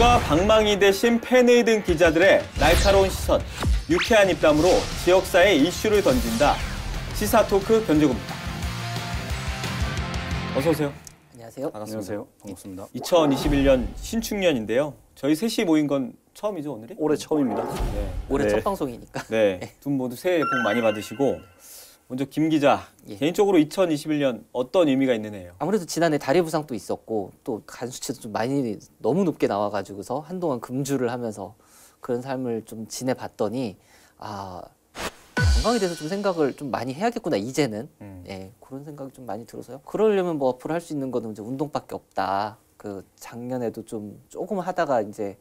전문가 방망이 대신 팬의 등 기자들의 날카로운 시선, 유쾌한 입담으로 지역사회 이슈를 던진다. 시사토크 변재구입니다. 어서 오세요. 안녕하세요. 반갑습니다. 안녕하세요. 반갑습니다. 2021년 신축년인데요. 저희 셋이 모인 건 처음이죠, 오늘이? 올해 처음입니다. 네. 올해 네. 첫 방송이니까. 네. 두 분 모두 새해 복 많이 받으시고, 먼저 김 기자, 예. 개인적으로 2021년 어떤 의미가 있는 해예요? 아무래도 지난해 다리 부상도 있었고 또 간 수치도 좀 많이 너무 높게 나와가지고서 한동안 금주를 하면서 그런 삶을 좀 지내봤더니 건강에 대해서 좀 생각을 좀 많이 해야겠구나 이제는. 예, 그런 생각이 좀 많이 들어서요. 그러려면 뭐 앞으로 할 수 있는 거는 이제 운동밖에 없다. 그 작년에도 좀 조금 하다가 이제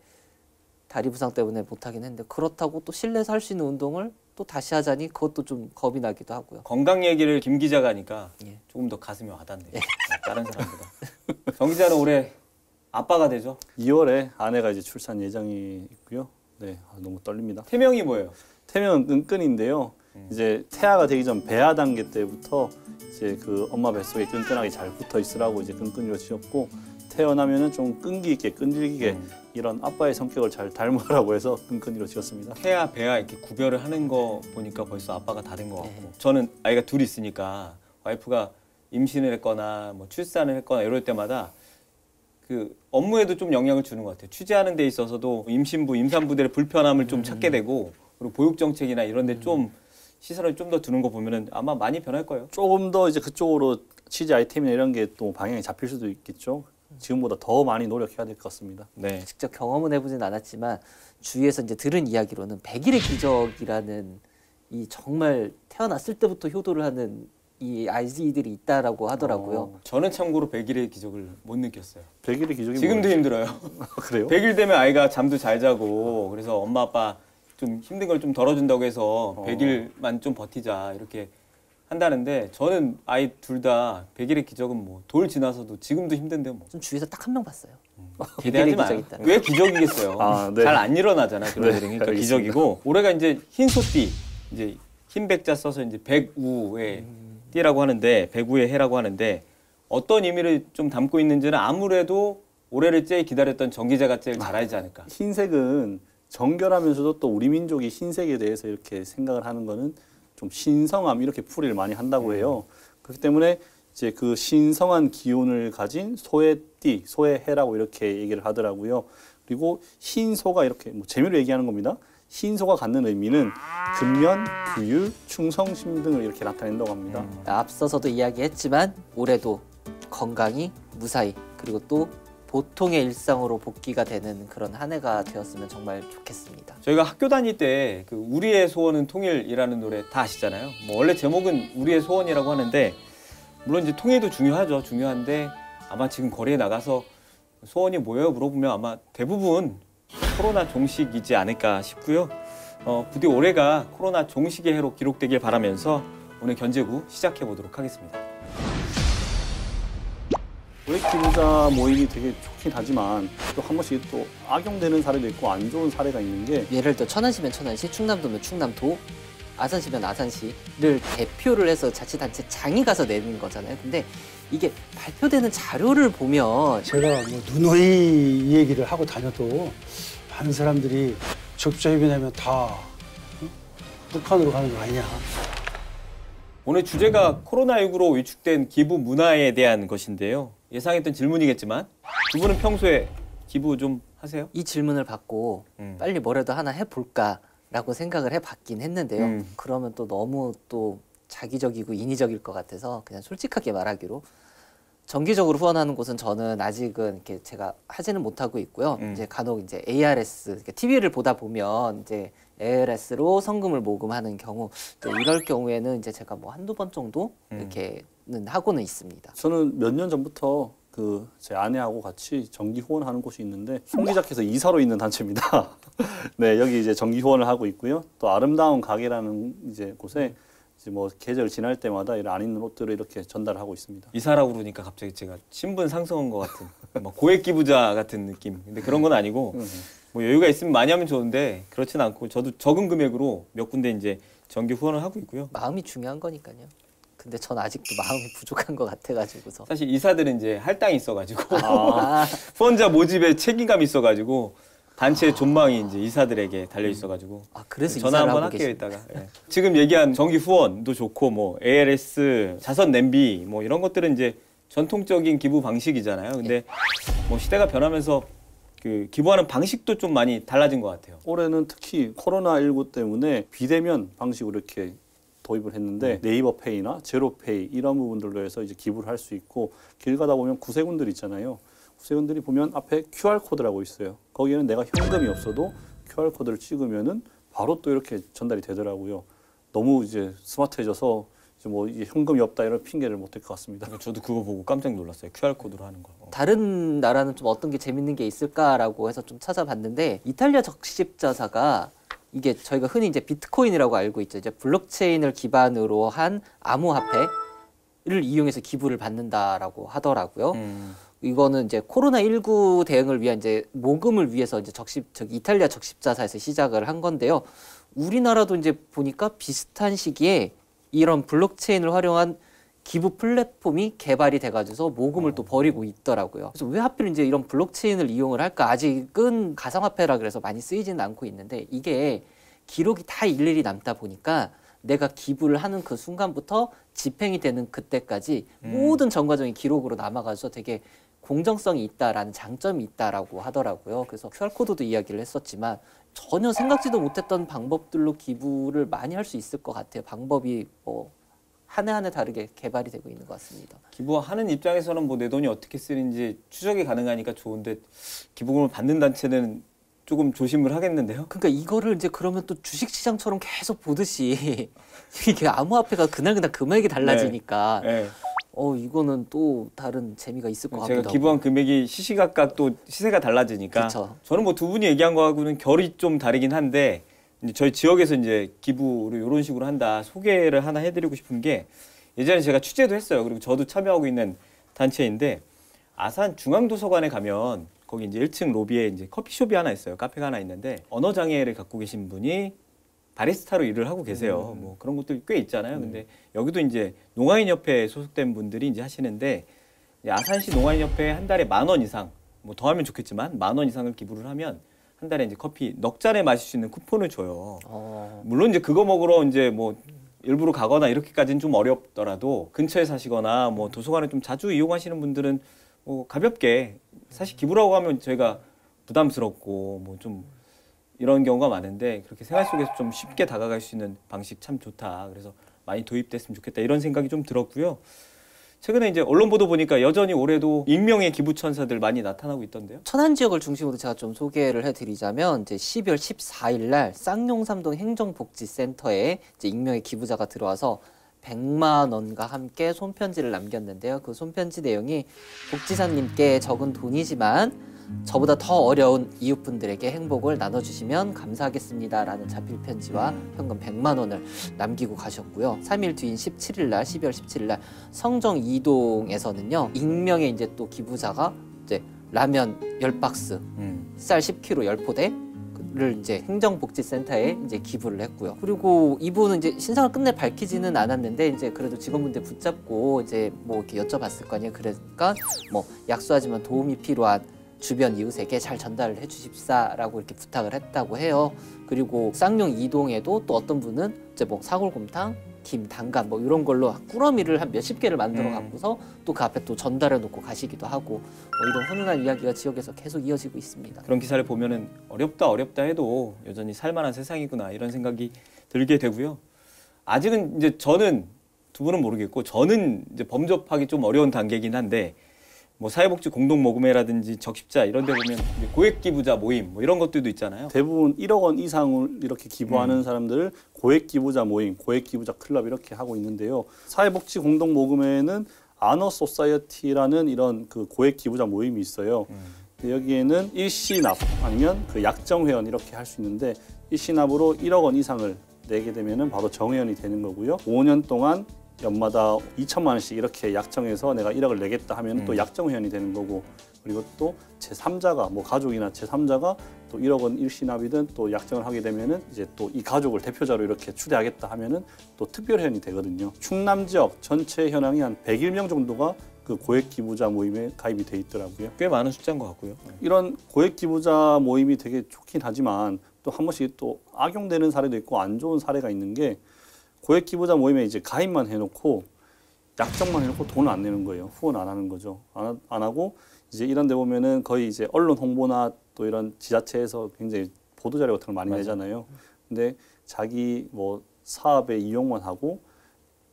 다리 부상 때문에 못하긴 했는데 그렇다고 또 실내에서 할 수 있는 운동을 또 다시 하자니 그것도 좀 겁이 나기도 하고요. 건강 얘기를 김 기자가 하니까 예. 조금 더 가슴이 와닿네요. 다른 사람보다. 정 기자는 올해 아빠가 되죠? 2월에 아내가 이제 출산 예정이 있고요. 네, 너무 떨립니다. 태명이 뭐예요? 태명은 끈끈인데요. 이제 태아가 되기 전 배아 단계 때부터 이제 그 엄마 뱃속에 끈끈하게 잘 붙어 있으라고 이제 끈끈이로 지었고, 태어나면은 좀 끈기 있게 끈질기게 이런 아빠의 성격을 잘 닮으라고 해서 끈끈이로 지었습니다. 태아, 배아 이렇게 구별을 하는 거 보니까 벌써 아빠가 다 된 것 같고. 네. 저는 아이가 둘 있으니까 와이프가 임신을 했거나 뭐 출산을 했거나 이럴 때마다 그 업무에도 좀 영향을 주는 것 같아요. 취재하는 데 있어서도 임신부, 임산부들의 불편함을 좀 찾게 되고, 그리고 보육 정책이나 이런 데 좀 시선을 좀 더 두는 거 보면은 아마 많이 변할 거예요. 조금 더 이제 그쪽으로 취재 아이템이나 이런 게 또 방향이 잡힐 수도 있겠죠. 지금보다 더 많이 노력해야 될 것 같습니다. 네. 직접 경험은 해보진 않았지만 주위에서 이제 들은 이야기로는 100일의 기적이라는 이 정말 태어났을 때부터 효도를 하는 이 아이들이 있다라고 하더라고요. 저는 참고로 100일의 기적을 못 느꼈어요. 100일의 기적이 지금도 뭐예요? 힘들어요. 그래요? 100일 되면 아이가 잠도 잘 자고, 그래서 엄마 아빠 좀 힘든 걸 좀 덜어준다고 해서 100일만 좀 버티자 이렇게 한다는데, 저는 아이 둘 다 100일의 기적은 뭐 돌 지나서도 지금도 힘든데 뭐 좀 주위에서 딱 한 명 봤어요. 기대하지 100일의 마요. 기적이 있다. 왜 기적이겠어요? 아, 네. 잘 안 일어나잖아 그런 네, 일은. 그러니까 알겠습니다. 기적이고, 올해가 이제 흰소띠, 이제 흰 백자 써서 이제 백우의 띠라고 하는데, 백우의 해라고 하는데, 어떤 의미를 좀 담고 있는지는 아무래도 올해를 제일 기다렸던 정 기자가 제일 잘 알지 않을까. 흰색은 정결하면서도 또 우리 민족이 흰색에 대해서 이렇게 생각을 하는 거는 좀 신성함 이렇게 풀이를 많이 한다고 해요. 그렇기 때문에 이제 그 신성한 기운을 가진 소의 띠, 소의 해라고 이렇게 얘기를 하더라고요. 그리고 흰소가 이렇게 뭐 재미로 얘기하는 겁니다. 흰소가 갖는 의미는 근면, 부유, 충성심 등을 이렇게 나타낸다고 합니다. 앞서서도 이야기했지만 올해도 건강이 무사히 그리고 또 보통의 일상으로 복귀가 되는 그런 한 해가 되었으면 정말 좋겠습니다. 저희가 학교 다닐 때 그 우리의 소원은 통일이라는 노래 다 아시잖아요. 뭐 원래 제목은 우리의 소원이라고 하는데, 물론 이제 통일도 중요하죠. 중요한데 아마 지금 거리에 나가서 소원이 뭐예요? 물어보면 아마 대부분 코로나 종식이지 않을까 싶고요. 부디 올해가 코로나 종식의 해로 기록되길 바라면서 오늘 견제구 시작해 보도록 하겠습니다. 고액 기부자 모임이 되게 좋긴 하지만 또 한 번씩 또 악용되는 사례도 있고 안 좋은 사례가 있는 게, 예를 들어 천안시면 천안시, 충남도면 충남도, 아산시면 아산시를 대표를 해서 자치단체 장이 가서 내는 거잖아요. 근데 이게 발표되는 자료를 보면 제가 뭐 누누이 이 얘기를 하고 다녀도 많은 사람들이 적자협의나면 다 북한으로 가는 거 아니냐. 오늘 주제가 코로나19로 위축된 기부 문화에 대한 것인데요. 예상했던 질문이겠지만 두 분은 평소에 기부 좀 하세요? 이 질문을 받고 빨리 뭐라도 하나 해볼까라고 생각을 해봤긴 했는데요. 그러면 또 너무 또 자기적이고 인위적일 것 같아서 그냥 솔직하게 말하기로 정기적으로 후원하는 곳은 저는 아직은 이렇게 제가 하지는 못하고 있고요. 이제 간혹 이제 ARS, TV를 보다 보면 이제 ARS로 성금을 모금하는 경우, 또 이럴 경우에는 이제 제가 뭐 한두 번 정도 이렇게는 하고는 있습니다. 저는 몇 년 전부터 그 제 아내하고 같이 정기 후원하는 곳이 있는데, 송 기자께서 이사로 있는 단체입니다. 네, 여기 이제 정기 후원을 하고 있고요. 또 아름다운 가게라는 이제 곳에 이제 뭐 계절 지날 때마다 이런 안 입는 옷들을 이렇게 전달하고 있습니다. 이사라고 그러니까 갑자기 제가 신분 상승한 것 같은, 뭐 고액 기부자 같은 느낌. 근데 그런 건 아니고, 뭐 여유가 있으면 많이 하면 좋은데 그렇진 않고, 저도 적은 금액으로 몇 군데 이제 정기 후원을 하고 있고요. 마음이 중요한 거니까요. 근데 전 아직도 마음이 부족한 것 같아가지고서. 사실 이사들은 이제 할당이 있어가지고 아, 후원자 모집에 책임감이 있어가지고 단체의 존망이 이제 이사들에게 달려 있어가지고 그래서 전화 이사를 한번 하고 할게요 계십니다. 이따가. 예. 지금 얘기한 정기 후원도 좋고 뭐 ALS, 자선 냄비 뭐 이런 것들은 이제 전통적인 기부 방식이잖아요. 근데 뭐 시대가 변하면서 그 기부하는 방식도 좀 많이 달라진 것 같아요. 올해는 특히 코로나19 때문에 비대면 방식으로 이렇게 도입을 했는데 네이버 페이나 제로페이 이런 부분들로 해서 이제 기부를 할 수 있고 길 가다 보면 구세군들 있잖아요. 구세군들이 보면 앞에 QR코드라고 있어요. 거기에는 내가 현금이 없어도 QR코드를 찍으면은 바로 또 이렇게 전달이 되더라고요. 너무 이제 스마트해져서 이제 뭐 이게 현금이 없다 이런 핑계를 못 댈 것 같습니다. 저도 그거 보고 깜짝 놀랐어요. QR코드로 하는 거. 다른 나라는 좀 어떤 게 재밌는 게 있을까라고 해서 좀 찾아봤는데 이탈리아 적십자사가 이게 저희가 흔히 이제 비트코인이라고 알고 있죠. 이제 블록체인을 기반으로 한 암호화폐를 이용해서 기부를 받는다라고 하더라고요. 이거는 이제 코로나19 대응을 위한 이제 모금을 위해서 이제 이탈리아 적십자사에서 시작을 한 건데요. 우리나라도 이제 보니까 비슷한 시기에 이런 블록체인을 활용한 기부 플랫폼이 개발이 돼가지고 모금을 또 벌이고 있더라고요. 그래서 왜 하필 이제 이런 블록체인을 이용을 할까? 아직은 가상화폐라 그래서 많이 쓰이지는 않고 있는데 이게 기록이 다 일일이 남다 보니까 내가 기부를 하는 그 순간부터 집행이 되는 그때까지 모든 전과정이 기록으로 남아가지고 되게 공정성이 있다라는 장점이 있다라고 하더라고요. 그래서 QR코드도 이야기를 했었지만 전혀 생각지도 못했던 방법들로 기부를 많이 할 수 있을 것 같아요. 방법이 뭐 한 해 한 해 다르게 개발이 되고 있는 것 같습니다. 기부하는 입장에서는 뭐 내 돈이 어떻게 쓰는지 추적이 가능하니까 좋은데 기부금을 받는 단체는 조금 조심을 하겠는데요. 그러니까 이거를 이제 그러면 또 주식시장처럼 계속 보듯이 이게 암호화폐가 그날그날 금액이 달라지니까 네. 이거는 또 다른 재미가 있을 것 같기도 제가 하고. 기부한 금액이 시시각각 또 시세가 달라지니까 그쵸. 저는 뭐 두 분이 얘기한 거하고는 결이 좀 다르긴 한데 이제 저희 지역에서 이제 기부를 이런 식으로 한다 소개를 하나 해드리고 싶은 게 예전에 제가 취재도 했어요. 그리고 저도 참여하고 있는 단체인데 아산 중앙도서관에 가면 거기 이제 1층 로비에 이제 커피숍이 하나 있어요. 카페가 하나 있는데 언어 장애를 갖고 계신 분이 바리스타로 일을 하고 계세요. 뭐 그런 것들 꽤 있잖아요. 근데 여기도 이제 농아인협회에 소속된 분들이 이제 하시는데 이제 아산시 농아인협회에 한 달에 10,000원 이상 뭐 더 하면 좋겠지만 10,000원 이상을 기부를 하면 한 달에 이제 커피 넉 잔에 마실 수 있는 쿠폰을 줘요. 물론 이제 그거 먹으러 이제 뭐 일부러 가거나 이렇게까지는 좀 어렵더라도 근처에 사시거나 뭐 도서관을 좀 자주 이용하시는 분들은 뭐 가볍게 사실 기부라고 하면 저희가 부담스럽고 뭐 좀 이런 경우가 많은데 그렇게 생활 속에서 좀 쉽게 다가갈 수 있는 방식 참 좋다. 그래서 많이 도입됐으면 좋겠다 이런 생각이 좀 들었고요. 최근에 이제 언론 보도 보니까 여전히 올해도 익명의 기부천사들 많이 나타나고 있던데요. 천안 지역을 중심으로 제가 좀 소개를 해드리자면 이제 12월 14일 날 쌍용삼동 행정복지센터에 이제 익명의 기부자가 들어와서 100만 원과 함께 손편지를 남겼는데요. 그 손편지 내용이 복지사님께 적은 돈이지만 저보다 더 어려운 이웃분들에게 행복을 나눠주시면 감사하겠습니다라는 자필 편지와 현금 100만 원을 남기고 가셨고요. 3일 뒤인 17일 날 12월 17일 날 성정 2동에서는요. 익명의 이제 또 기부자가 이제 라면 10박스, 쌀 10kg 10포대를 이제 행정복지센터에 이제 기부를 했고요. 그리고 이분은 이제 신상을 끝내 밝히지는 않았는데 이제 그래도 직원분들 붙잡고 이제 뭐 이렇게 여쭤봤을 거 아니에요. 그러니까 뭐 약소하지만 도움이 필요한 주변 이웃에게 잘 전달을 해주십사라고 이렇게 부탁을 했다고 해요. 그리고 쌍용 2동에도 또 어떤 분은 이제 뭐 사골곰탕, 김, 단감 뭐 이런 걸로 꾸러미를 한 몇십 개를 만들어 갖고서 또 그 앞에 또 전달해 놓고 가시기도 하고 뭐 이런 훈훈한 이야기가 지역에서 계속 이어지고 있습니다. 그런 기사를 보면은 어렵다 해도 여전히 살만한 세상이구나 이런 생각이 들게 되고요. 아직은 이제 저는 두 분은 모르겠고 저는 이제 범접하기 좀 어려운 단계이긴 한데 뭐 사회복지 공동모금회라든지 적십자 이런 데 보면 고액기부자 모임 뭐 이런 것들도 있잖아요. 대부분 1억 원 이상을 이렇게 기부하는 사람들을 고액기부자 모임, 고액기부자 클럽 이렇게 하고 있는데요. 사회복지 공동모금회에는 아너소사이어티라는 이런 그 고액기부자 모임이 있어요. 여기에는 일시납 아니면 그 약정회원 이렇게 할 수 있는데 일시납으로 1억 원 이상을 내게 되면은 바로 정회원이 되는 거고요. 5년 동안 연마다 2천만 원씩 이렇게 약정해서 내가 1억을 내겠다 하면 또 약정 회원이 되는 거고, 그리고 또 제3자가 뭐 가족이나 제3자가 또 1억 원 일시납이든 또 약정을 하게 되면은 이제 또 이 가족을 대표자로 이렇게 추대하겠다 하면은 또 특별 회원이 되거든요. 충남 지역 전체 현황이 한 101명 정도가 그 고액 기부자 모임에 가입이 돼 있더라고요. 꽤 많은 숫자인 것 같고요. 이런 고액 기부자 모임이 되게 좋긴 하지만 또 한 번씩 또 악용되는 사례도 있고 안 좋은 사례가 있는 게, 고액 기부자 모임에 이제 가입만 해놓고 약정만 해놓고 돈을 안 내는 거예요. 후원 안 하는 거죠. 안 하고 이제 이런 데 보면은 거의 이제 언론 홍보나 또 이런 지자체에서 굉장히 보도 자료 같은 걸 많이 내잖아요. 근데 자기 뭐 사업에 이용만 하고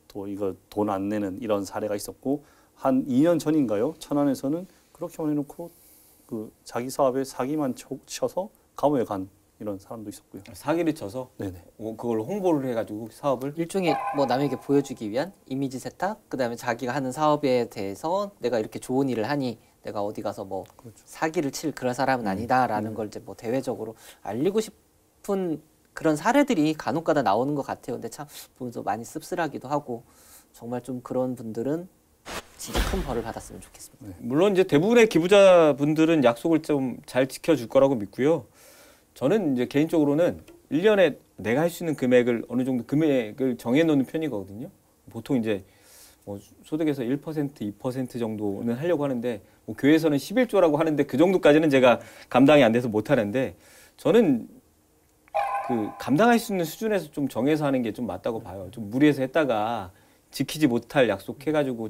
또 이거 돈 안 내는 이런 사례가 있었고, 한 2년 전인가요? 천안에서는 그렇게만 해놓고 그 자기 사업에 사기만 쳐서 감옥에 간 이런 사람도 있었고요. 사기를 쳐서 네네. 그걸 홍보를 해가지고 사업을 일종의 뭐 남에게 보여주기 위한 이미지 세탁, 그다음에 자기가 하는 사업에 대해서 내가 이렇게 좋은 일을 하니 내가 어디 가서 뭐 사기를 칠 그런 사람은 아니다라는 걸 이제 뭐 대외적으로 알리고 싶은 그런 사례들이 간혹가다 나오는 것 같아요. 근데 참 보면서 많이 씁쓸하기도 하고, 정말 좀 그런 분들은 진짜 큰 벌을 받았으면 좋겠습니다. 물론 이제 대부분의 기부자분들은 약속을 좀 잘 지켜줄 거라고 믿고요. 저는 이제 개인적으로는 1년에 내가 할 수 있는 금액을 어느 정도 금액을 정해놓는 편이거든요. 보통 이제 뭐 소득에서 1%, 2% 정도는 하려고 하는데, 뭐 교회에서는 11조라고 하는데 그 정도까지는 제가 감당이 안 돼서 못 하는데, 저는 그 감당할 수 있는 수준에서 좀 정해서 하는 게 좀 맞다고 봐요. 좀 무리해서 했다가 지키지 못할 약속해가지고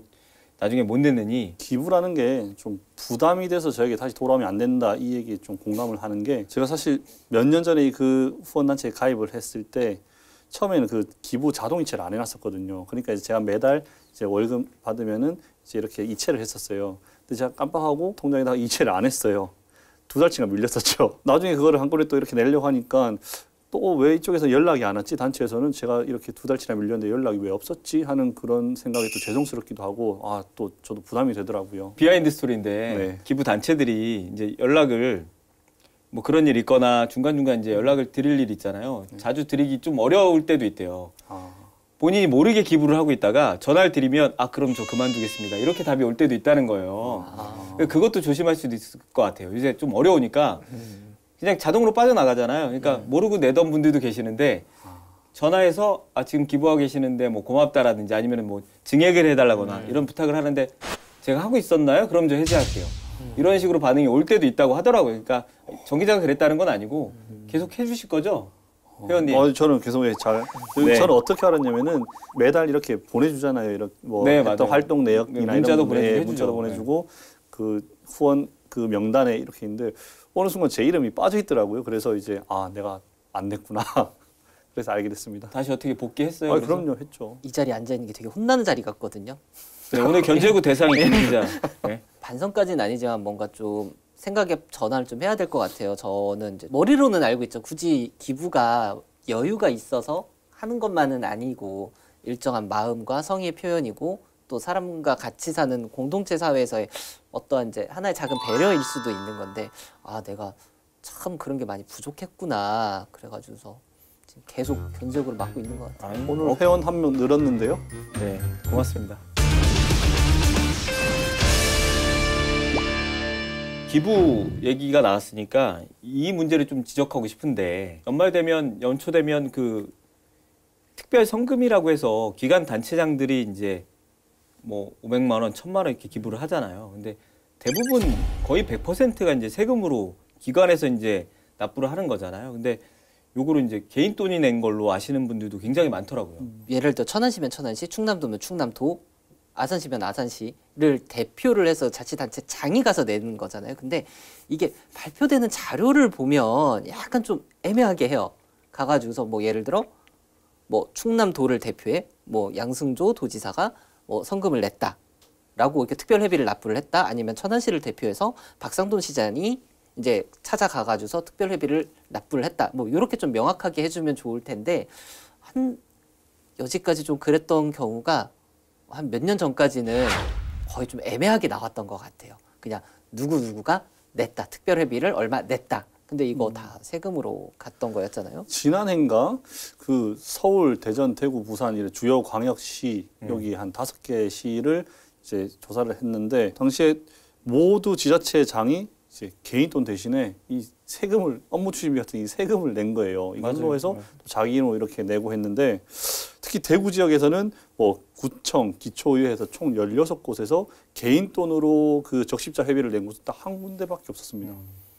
나중에 못 냈느니. 기부라는 게 좀 부담이 돼서 저에게 다시 돌아오면 안 된다, 이 얘기에 좀 공감을 하는 게, 제가 사실 몇 년 전에 그 후원단체에 가입을 했을 때 처음에는 그 기부 자동 이체를 안 해놨었거든요. 그러니까 이제 제가 매달 이제 월급 받으면은 이제 이렇게 이체를 했었어요. 근데 제가 깜빡하고 통장에다가 이체를 안 했어요. 2달치가 밀렸었죠. 나중에 그거를 한꺼번에 또 이렇게 내려고 하니까 또 왜 이쪽에서 연락이 안 왔지? 단체에서는 제가 이렇게 2달치나 밀렸는데 연락이 왜 없었지? 하는 그런 생각이 또 죄송스럽기도 하고, 아, 또 저도 부담이 되더라고요. 비하인드 스토리인데 네. 기부 단체들이 이제 연락을 뭐 그런 일 있거나 중간중간 이제 연락을 드릴 일 있잖아요. 자주 드리기 좀 어려울 때도 있대요. 아, 본인이 모르게 기부를 하고 있다가 전화를 드리면 그럼 저 그만두겠습니다, 이렇게 답이 올 때도 있다는 거예요. 그것도 조심할 수도 있을 것 같아요. 이제 좀 어려우니까 그냥 자동으로 빠져나가잖아요. 그러니까 모르고 내던 분들도 계시는데 전화해서 지금 기부하고 계시는데 뭐 고맙다라든지 아니면 뭐 증액을 해달라거나 이런 부탁을 하는데, 제가 하고 있었나요? 그럼 저 해지할게요. 이런 식으로 반응이 올 때도 있다고 하더라고요. 그러니까 정 기자가 그랬다는 건 아니고 계속 해주실 거죠? 회원님. 저는 계속 잘. 네. 저는 어떻게 알았냐면은 매달 이렇게 보내주잖아요. 이렇게 뭐 네, 했던 맞아요. 활동 내역이나 문자도 이런 거, 보내주고 문자도 해주죠. 보내주고 그 후원 그 명단에 이렇게 있는데 어느 순간 제 이름이 빠져 있더라고요. 그래서 이제 내가 안 냈구나. 그래서 알게 됐습니다. 다시 어떻게 복귀했어요? 그래서? 그럼요, 했죠. 이 자리에 앉아 있는 게 되게 혼나는 자리 같거든요. 네, 오늘 견제구 대상이 김 기자. 네. 반성까지는 아니지만 뭔가 좀 생각의 전환을 좀 해야 될 것 같아요. 저는 이제 머리로는 알고 있죠. 굳이 기부가 여유가 있어서 하는 것만은 아니고 일정한 마음과 성의의 표현이고, 또 사람과 같이 사는 공동체 사회에서의 어떠한 이제 하나의 작은 배려일 수도 있는 건데, 내가 참 그런 게 많이 부족했구나. 그래가지고서 지금 계속 견적으로 맡고 있는 것 같아요. 오늘 회원 한 명 늘었는데요. 네, 고맙습니다. 기부 얘기가 나왔으니까 이 문제를 좀 지적하고 싶은데, 연말 되면 연초 되면 그 특별 성금이라고 해서 기관 단체장들이 이제 뭐 500만 원, 1000만 원 이렇게 기부를 하잖아요. 근데 대부분 거의 100%가 이제 세금으로 기관에서 이제 납부를 하는 거잖아요. 근데 요거를 이제 개인 돈이 낸 걸로 아시는 분들도 굉장히 많더라고요. 예를 들어 천안시면 천안시, 충남도면 충남도, 아산시면 아산시를 대표를 해서 자치단체 장이 가서 내는 거잖아요. 근데 이게 발표되는 자료를 보면 약간 좀 애매하게 해요. 가가지고서 뭐 예를 들어 뭐 충남도를 대표해 뭐 양승조 도지사가 뭐 성금을 냈다라고 이렇게 특별 회비를 납부를 했다, 아니면 천안시를 대표해서 박상돈 시장이 이제 찾아가가지고서 특별 회비를 납부를 했다, 뭐 이렇게 좀 명확하게 해주면 좋을 텐데, 한 여지까지 좀 그랬던 경우가 한 몇 년 전까지는 거의 좀 애매하게 나왔던 것 같아요. 그냥 누구누구가 냈다, 특별 회비를 얼마 냈다, 근데 이거 다 세금으로 갔던 거였잖아요. 지난해인가 그 서울, 대전, 대구, 부산 이런 주요 광역시 여기 한 5개 시를 이제 조사를 했는데 당시에 모두 지자체장이 이제 개인 돈 대신에 이 세금을 업무 추진비 같은 이 세금을 낸 거예요. 이걸로 맞아요. 해서 또 자기 이름으로 이렇게 내고 했는데 특히 대구 지역에서는 뭐 구청, 기초의회에서 총 16곳에서 개인 돈으로 그 적십자 회비를 낸 곳은 딱 한 군데밖에 없었습니다.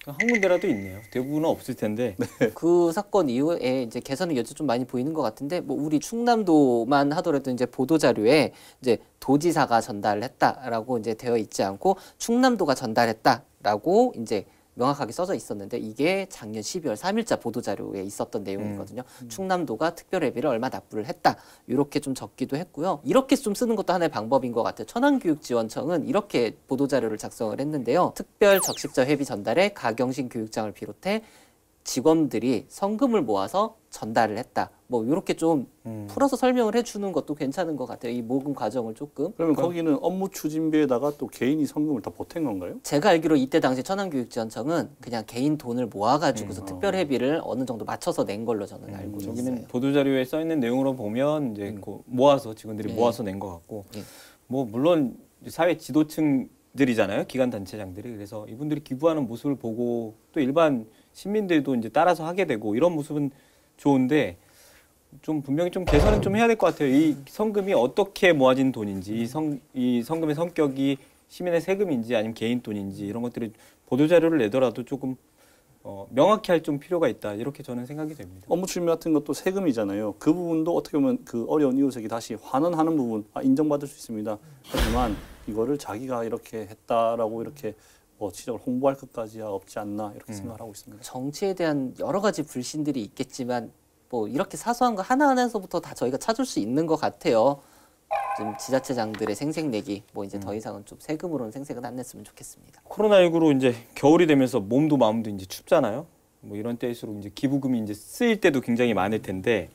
한 군데라도 있네요. 대부분은 없을 텐데. 그 사건 이후에 이제 개선의 여지 좀 많이 보이는 것 같은데 뭐 우리 충남도만 하더라도 이제 보도 자료에 이제 도지사가 전달했다라고 이제 되어 있지 않고 충남도가 전달했다라고 이제 명확하게 써져 있었는데 이게 작년 12월 3일자 보도 자료에 있었던 내용이거든요. 충남도가 특별회비를 얼마 납부를 했다. 이렇게 좀 적기도 했고요. 이렇게 좀 쓰는 것도 하나의 방법인 것 같아요. 천안교육지원청은 이렇게 보도 자료를 작성을 했는데요. 특별 적십자 회비 전달에 가경신 교육장을 비롯해 직원들이 성금을 모아서 전달을 했다. 뭐 이렇게 좀 풀어서 설명을 해주는 것도 괜찮은 것 같아요. 이 모금 과정을 조금. 그러면 거기는 업무 추진비에다가 또 개인이 성금을 다 보탠 건가요? 제가 알기로 이때 당시 천안교육지원청은 그냥 개인 돈을 모아가지고서 특별회비를 어느 정도 맞춰서 낸 걸로 저는 알고 있어요. 저기는 보도자료에 써 있는 내용으로 보면 이제 그 모아서 직원들이 모아서 낸 것 같고 뭐 물론 사회 지도층들이잖아요. 기관 단체장들이. 그래서 이분들이 기부하는 모습을 보고 또 일반 시민들도 이제 따라서 하게 되고 이런 모습은 좋은데 좀 분명히 좀 개선은 좀 해야 될 것 같아요. 이 성금이 어떻게 모아진 돈인지, 이 성금의 성격이 시민의 세금인지 아니면 개인 돈인지 이런 것들이 보도자료를 내더라도 조금 명확히 할 좀 필요가 있다. 이렇게 저는 생각이 됩니다. 업무 추진비 같은 것도 세금이잖아요. 그 부분도 어떻게 보면 그 어려운 이웃에게 다시 환원하는 부분 인정받을 수 있습니다. 하지만 이거를 자기가 이렇게 했다라고 이렇게 지적을 홍보할 것까지야 없지 않나 이렇게 생각을 하고 있습니다. 정치에 대한 여러 가지 불신들이 있겠지만 뭐 이렇게 사소한 거 하나하나에서부터 다 저희가 찾을 수 있는 것 같아요. 좀 지자체장들의 생색내기 뭐 이제 더 이상은 좀 세금으로는 생색은 안 냈으면 좋겠습니다. 코로나19로 이제 겨울이 되면서 몸도 마음도 이제 춥잖아요. 뭐 이런 때일수록 이제 기부금이 이제 쓰일 때도 굉장히 많을 텐데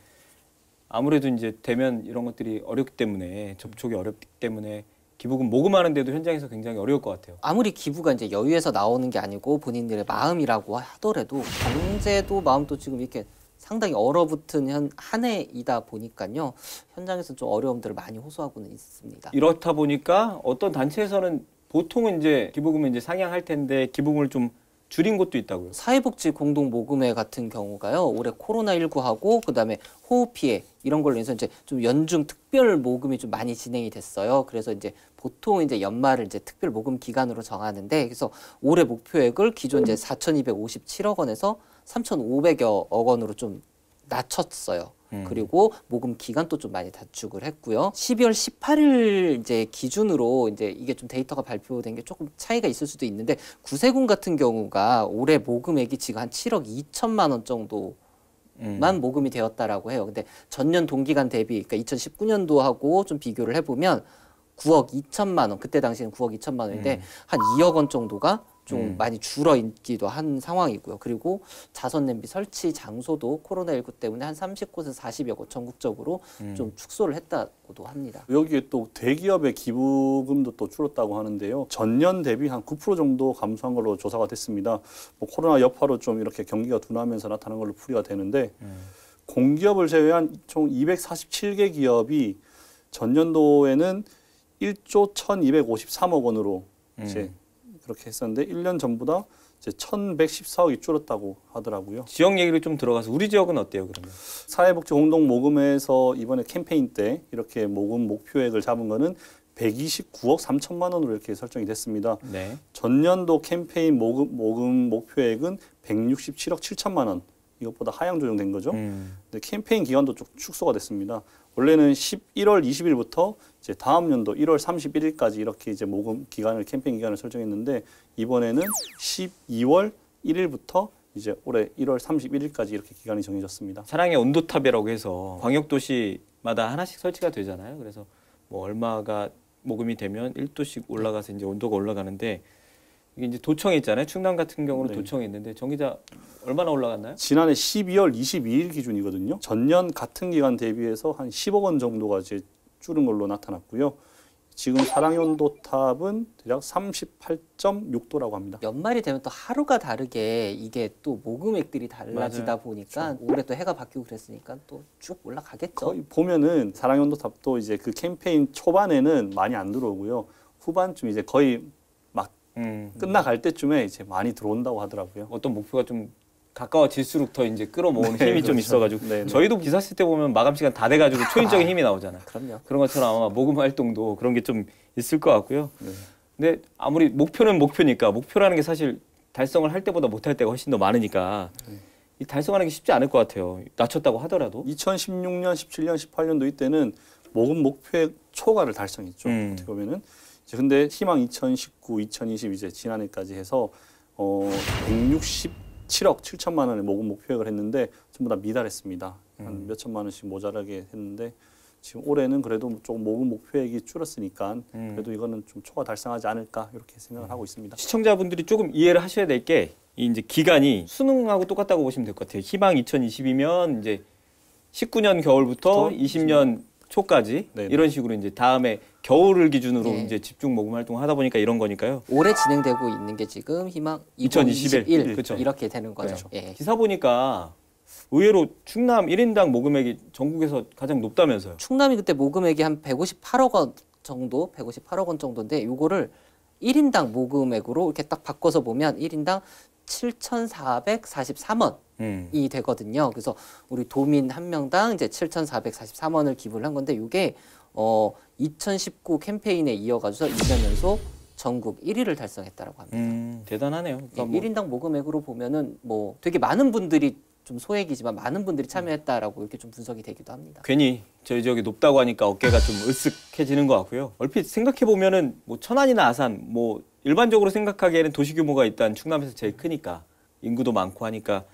아무래도 이제 되면 이런 것들이 어렵기 때문에 접촉이 어렵기 때문에 기부금 모금하는데도 현장에서 굉장히 어려울 것 같아요. 아무리 기부가 이제 여유에서 나오는 게 아니고 본인들의 마음이라고 하더라도 경제도 마음도 지금 이렇게 상당히 얼어붙은 한 해이다 보니까요. 현장에서 좀 어려움들을 많이 호소하고는 있습니다. 이렇다 보니까 어떤 단체에서는 보통은 이제 기부금을 이제 상향할 텐데 기부금을 좀 줄인 곳도 있다고요. 사회복지 공동모금회 같은 경우가요. 올해 코로나19하고 그다음에 호흡 피해 이런 걸로 해서 이제 좀 연중 특별 모금이 좀 많이 진행이 됐어요. 그래서 이제 보통 이제 연말을 이제 특별 모금 기간으로 정하는데 그래서 올해 목표액을 기존 이제 4,257억 원에서 3,500여 원으로 좀 낮췄어요. 그리고 모금 기간도 좀 많이 단축을 했고요. 12월 18일 이제 기준으로 이제 이게 좀 데이터가 발표된 게 조금 차이가 있을 수도 있는데 구세군 같은 경우가 올해 모금액이 지금 한 7억 2천만 원 정도만 모금이 되었다라고 해요. 근데 전년 동기간 대비 그러니까 2019년도하고 좀 비교를 해보면 9억 2천만 원 그때 당시에는 9억 2천만 원인데 한 2억 원 정도가 좀 많이 줄어 있기도 한 상황이고요. 그리고 자선 냄비 설치 장소도 코로나19 때문에 한 30곳에서 40여 곳 전국적으로 좀 축소를 했다고도 합니다. 여기에 또 대기업의 기부금도 또 줄었다고 하는데요. 전년 대비 한 9% 정도 감소한 걸로 조사가 됐습니다. 뭐 코로나 여파로 좀 이렇게 경기가 둔하면서 나타난 걸로 풀이가 되는데 공기업을 제외한 총 247개 기업이 전년도에는 1조 1,253억 원으로 이제 그렇게 했었는데 1년 전보다 이제 1,114억이 줄었다고 하더라고요. 지역 얘기를 좀 들어가서 우리 지역은 어때요, 그러면? 사회복지 공동 모금에서 이번에 캠페인 때 이렇게 모금 목표액을 잡은 거는 129억 3천만 원으로 이렇게 설정이 됐습니다. 네. 전년도 캠페인 모금 목표액은 167억 7천만 원. 이것보다 하향 조정된 거죠. 근데 캠페인 기간도 좀 축소가 됐습니다. 원래는 11월 20일부터 이제 다음 연도 1월 31일까지 이렇게 이제 모금 기간을 캠페인 기간을 설정했는데 이번에는 12월 1일부터 이제 올해 1월 31일까지 이렇게 기간이 정해졌습니다. 사랑의 온도탑이라고 해서 광역도시마다 하나씩 설치가 되잖아요. 그래서 뭐 얼마가 모금이 되면 1도씩 올라가서 이제 온도가 올라가는데 이게 이제 도청에 있잖아요. 충남 같은 경우는 네. 도청에 있는데 정 기자 얼마나 올라갔나요? 지난해 12월 22일 기준이거든요. 전년 같은 기간 대비해서 한 10억 원 정도가 이제 줄은 걸로 나타났고요. 지금 사랑연도탑은 대략 38.6도라고 합니다. 연말이 되면 또 하루가 다르게 이게 또 모금액들이 달라지다 보니까 올해 또 해가 바뀌고 그랬으니까 또 쭉 올라가겠죠. 거의 보면은 사랑연도탑도 이제 그 캠페인 초반에는 많이 안 들어오고요. 후반쯤 이제 거의 막 끝나갈 때쯤에 이제 많이 들어온다고 하더라고요. 어떤 목표가 좀 가까워질수록 더 이제 끌어모으는 힘이 네, 좀 그렇죠. 있어가지고 네, 네. 저희도 기사 쓸 때 보면 마감 시간 다 돼가지고 초인적인 힘이 나오잖아요. 그럼요. 그런 것처럼 아마 모금 활동도 그런 게 좀 있을 것 같고요. 네. 근데 아무리 목표는 목표니까 목표라는 게 사실 달성을 할 때보다 못할 때가 훨씬 더 많으니까 이 달성하는 게 쉽지 않을 것 같아요. 낮췄다고 하더라도. 2016년, 17년, 18년도 이때는 모금 목표액 초과를 달성했죠. 어떻게 보면은. 이제 근데 희망 2019, 2020 이제 지난해까지 해서 167억 7천만 원의 모금 목표액을 했는데 전부 다 미달했습니다. 한 몇 천만 원씩 모자라게 했는데 지금 올해는 그래도 조금 모금 목표액이 줄었으니까 그래도 이거는 좀 초과 달성하지 않을까 이렇게 생각을 하고 있습니다. 시청자분들이 조금 이해를 하셔야 될 게 이제 기간이 수능하고 똑같다고 보시면 될 것 같아요. 희망 2020이면 이제 19년 겨울부터 20년 초까지 네네. 이런 식으로 이제 다음에 겨울을 기준으로 네. 이제 집중 모금 활동을 하다 보니까 이런 거니까요. 올해 진행되고 있는 게 지금 희망 2021. 2021 그렇죠. 이렇게 되는 거죠. 그렇죠. 예. 기사 보니까 의외로 충남 1인당 모금액이 전국에서 가장 높다면서요. 충남이 그때 모금액이 한 158억 원 정도, 158억 원 정도인데 요거를 1인당 모금액으로 이렇게 딱 바꿔서 보면 1인당 7,443원이 되거든요. 그래서 우리 도민 한 명당 이제 7,443원을 기부를 한 건데 이게 2019 캠페인에 이어가지고 2년 연속 전국 1위를 달성했다라고 합니다. 대단하네요. 그러니까 뭐 1인당 모금액으로 보면은 뭐 되게 많은 분들이 좀 소액이지만 많은 분들이 참여했다라고 이렇게 좀 분석이 되기도 합니다. 괜히 저희 지역이 높다고 하니까 어깨가 좀 으쓱해지는 것 같고요. 얼핏 생각해 보면은 뭐 천안이나 아산 뭐 일반적으로 생각하기에는 도시 규모가 일단 충남에서 제일 크니까 인구도 많고 하니까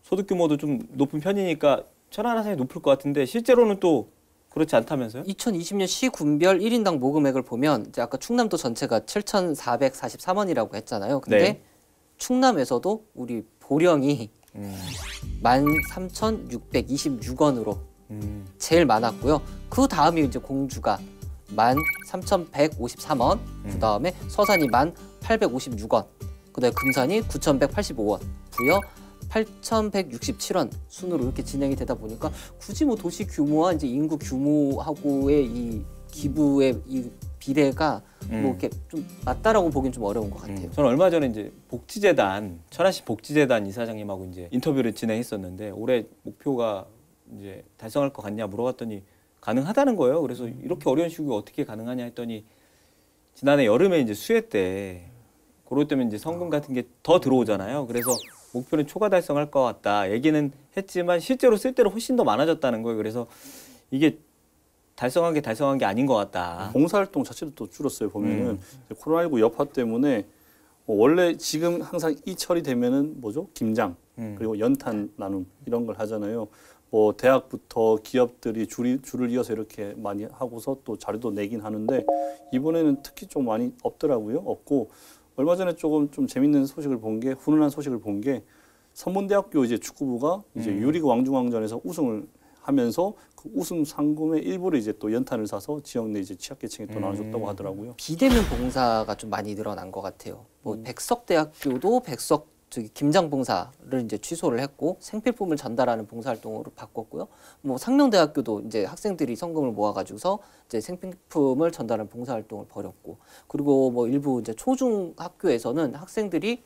소득 규모도 좀 높은 편이니까 천안 아산이 높을 것 같은데 실제로는 또 그렇지 않다면서요? 2020년 시군별 1인당 모금액을 보면 이제 아까 충남도 전체가 7,443원이라고 했잖아요. 근데 네. 충남에서도 우리 보령이 13,626원으로 제일 많았고요. 그 다음이 이제 공주가 13,153원, 그 다음에 서산이 1,856원, 그 다음에 금산이 9,185원, 부여 8,167원 순으로 이렇게 진행이 되다 보니까 굳이 뭐 도시 규모와 이제 인구 규모하고의 이 기부의 이 비례가 뭐 이렇게 좀 맞다라고 보긴 좀 어려운 것 같아요. 저는 얼마 전에 이제 복지재단 천안시 복지재단 이사장님하고 이제 인터뷰를 진행했었는데 올해 목표가 이제 달성할 것 같냐 물어봤더니 가능하다는 거예요. 그래서 이렇게 어려운 시국에 어떻게 가능하냐 했더니 지난해 여름에 이제 수해 때 그럴 때면 이제 성금 같은 게 더 들어오잖아요. 그래서 목표는 초과 달성할 것 같다 얘기는 했지만 실제로 쓸 때로 훨씬 더 많아졌다는 거예요. 그래서 이게 달성한 게 아닌 것 같다. 봉사활동 자체도 또 줄었어요. 보면은 코로나19 여파 때문에 원래 지금 항상 이 철이 되면은 뭐죠? 김장 그리고 연탄 나눔 이런 걸 하잖아요. 뭐 대학부터 기업들이 줄을 이어서 이렇게 많이 하고서 또 자료도 내긴 하는데 이번에는 특히 좀 많이 없더라고요. 없고 얼마 전에 좀 재밌는 소식을 본 게 훈훈한 소식을 본 게 선문대학교 이제 축구부가 이제 유리그 왕중왕전에서 우승을 하면서 그 우승 상금의 일부를 이제 또 연탄을 사서 지역 내 이제 취약계층에 또 나눠줬다고 하더라고요. 비대면 봉사가 좀 많이 늘어난 것 같아요. 뭐 백석대학교도 김장 봉사를 이제 취소를 했고 생필품을 전달하는 봉사활동으로 바꿨고요. 뭐 상명대학교도 이제 학생들이 성금을 모아가지고서 이제 생필품을 전달하는 봉사활동을 벌였고, 그리고 뭐 일부 이제 초중 학교에서는 학생들이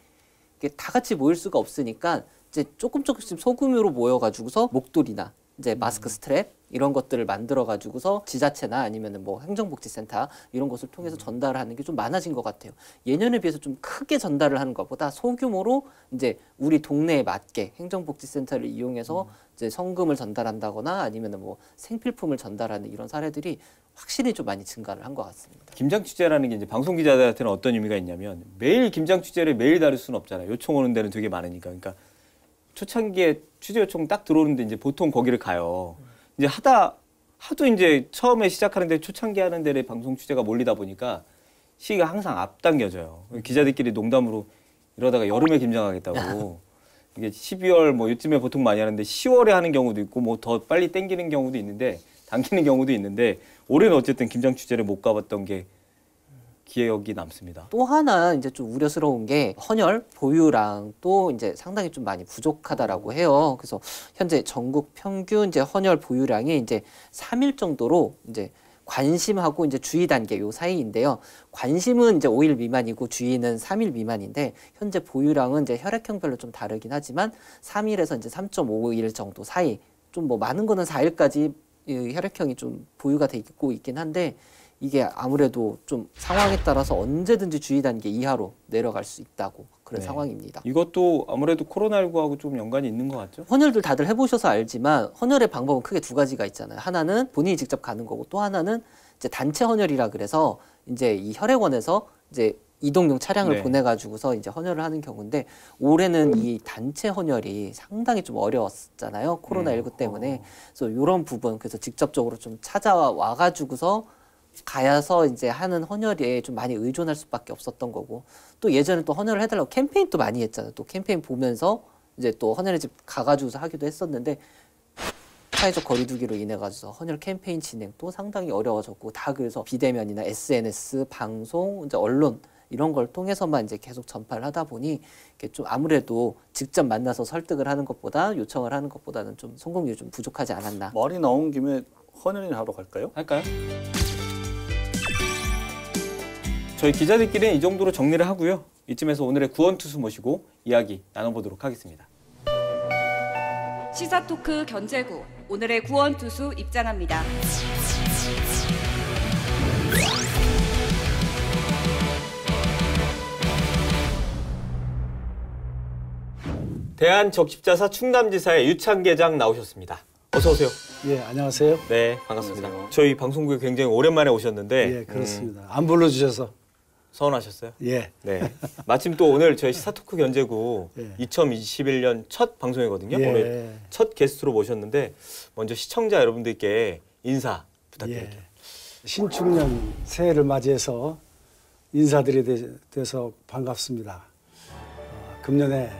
이게 다 같이 모일 수가 없으니까 이제 조금씩 소규모로 모여가지고서 목도리나 이제 마스크 스트랩 이런 것들을 만들어 가지고서 지자체나 아니면은 뭐 행정복지센터 이런 것을 통해서 전달하는 게 좀 많아진 것 같아요. 예년에 비해서 좀 크게 전달을 하는 것보다 소규모로 이제 우리 동네에 맞게 행정복지센터를 이용해서 이제 성금을 전달한다거나 아니면은 뭐 생필품을 전달하는 이런 사례들이 확실히 좀 많이 증가를 한 것 같습니다. 김장 취재라는 게 이제 방송 기자들한테는 어떤 의미가 있냐면 매일 김장 취재를 매일 다룰 수는 없잖아요. 요청 오는 데는 되게 많으니까. 그러니까 초창기에 취재 요청 딱 들어오는데 이제 보통 거기를 가요. 이제 하도 이제 처음에 시작하는데 초창기 하는 데를 방송 취재가 몰리다 보니까 시기가 항상 앞당겨져요. 기자들끼리 농담으로 이러다가 여름에 김장하겠다고. 이게 12월 뭐 요즘에 보통 많이 하는데 10월에 하는 경우도 있고 뭐 더 빨리 땡기는 경우도 있는데 당기는 경우도 있는데 올해는 어쨌든 김장 취재를 못 가봤던 게 기억이 남습니다. 또 하나 이제 좀 우려스러운 게 헌혈 보유랑 또 이제 상당히 좀 많이 부족하다라고 해요. 그래서 현재 전국 평균 이제 헌혈 보유량이 이제 3일 정도로 이제 관심하고 이제 주의 단계 요 사이인데요. 관심은 이제 5일 미만이고 주의는 3일 미만인데 현재 보유량은 이제 혈액형별로 좀 다르긴 하지만 3일에서 이제 3.5일 정도 사이, 좀 뭐 많은 거는 4일까지 이 혈액형이 좀 보유가 돼 있고 있긴 한데 이게 아무래도 좀 상황에 따라서 언제든지 주의 단계 이하로 내려갈 수 있다고 그런 네. 상황입니다. 이것도 아무래도 코로나19하고 좀 연관이 있는 것 같죠? 헌혈들 다들 해보셔서 알지만 헌혈의 방법은 크게 두 가지가 있잖아요. 하나는 본인이 직접 가는 거고 또 하나는 이제 단체 헌혈이라 그래서 이제 이 혈액원에서 이제 이동용 차량을 네. 보내가지고서 이제 헌혈을 하는 경우인데 올해는 이 단체 헌혈이 상당히 좀 어려웠잖아요. 코로나19 때문에. 그래서 이런 부분 그래서 직접적으로 좀 찾아와가지고서 가야서 이제 하는 헌혈에 좀 많이 의존할 수밖에 없었던 거고 또 예전에 또 헌혈을 해달라고 캠페인 또 많이 했잖아요. 또 캠페인 보면서 이제 또 헌혈의 집 가가지고서 하기도 했었는데 사회적 거리두기로 인해 가지고 헌혈 캠페인 진행도 상당히 어려워졌고 다 그래서 비대면이나 SNS, 방송, 이제 언론 이런 걸 통해서만 이제 계속 전파를 하다 보니 이게 좀 아무래도 직접 만나서 설득을 하는 것보다 요청을 하는 것보다는 좀 성공률이 좀 부족하지 않았나. 말이 나온 김에 헌혈이나 하러 갈까요? 할까요? 저희 기자들끼리는 이 정도로 정리를 하고요. 이쯤에서 오늘의 구원투수 모시고 이야기 나눠보도록 하겠습니다. 시사토크 견제구 오늘의 구원투수 입장합니다. 대한적십자사 충남지사의 유창계장 나오셨습니다. 어서 오세요. 예, 안녕하세요. 네, 반갑습니다. 안녕하세요. 저희 방송국에 굉장히 오랜만에 오셨는데 예, 그렇습니다. 안 불러주셔서. 서운하셨어요? 예. 네. 마침 또 오늘 저희 시사토크 견제구 예. 2021년 첫 방송이거든요. 예. 오늘 첫 게스트로 모셨는데 먼저 시청자 여러분들께 인사 부탁드릴게요. 예. 신축년 새해를 맞이해서 인사드리게 돼서 반갑습니다. 금년에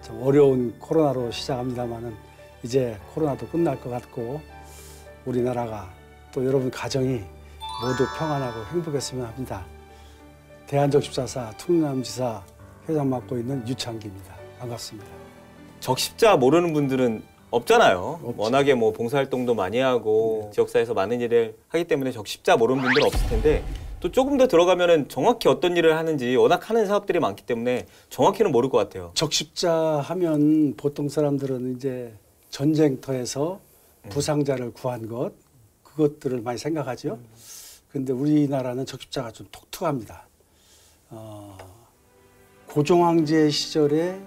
좀 어려운 코로나로 시작합니다만은 이제 코로나도 끝날 것 같고 우리나라가 또 여러분 가정이 모두 평안하고 행복했으면 합니다. 대한적십자사 충남지사 회장 맡고 있는 유창기입니다. 반갑습니다. 적십자 모르는 분들은 없잖아요. 없죠. 워낙에 뭐 봉사활동도 많이 하고 지역사회에서 많은 일을 하기 때문에 적십자 모르는 분들은 없을 텐데 또 조금 더 들어가면은 정확히 어떤 일을 하는지 워낙 하는 사업들이 많기 때문에 정확히는 모를 것 같아요. 적십자 하면 보통 사람들은 이제 전쟁터에서 부상자를 구한 것 그것들을 많이 생각하죠. 그런데 우리나라는 적십자가 좀 독특합니다. 고종황제 시절에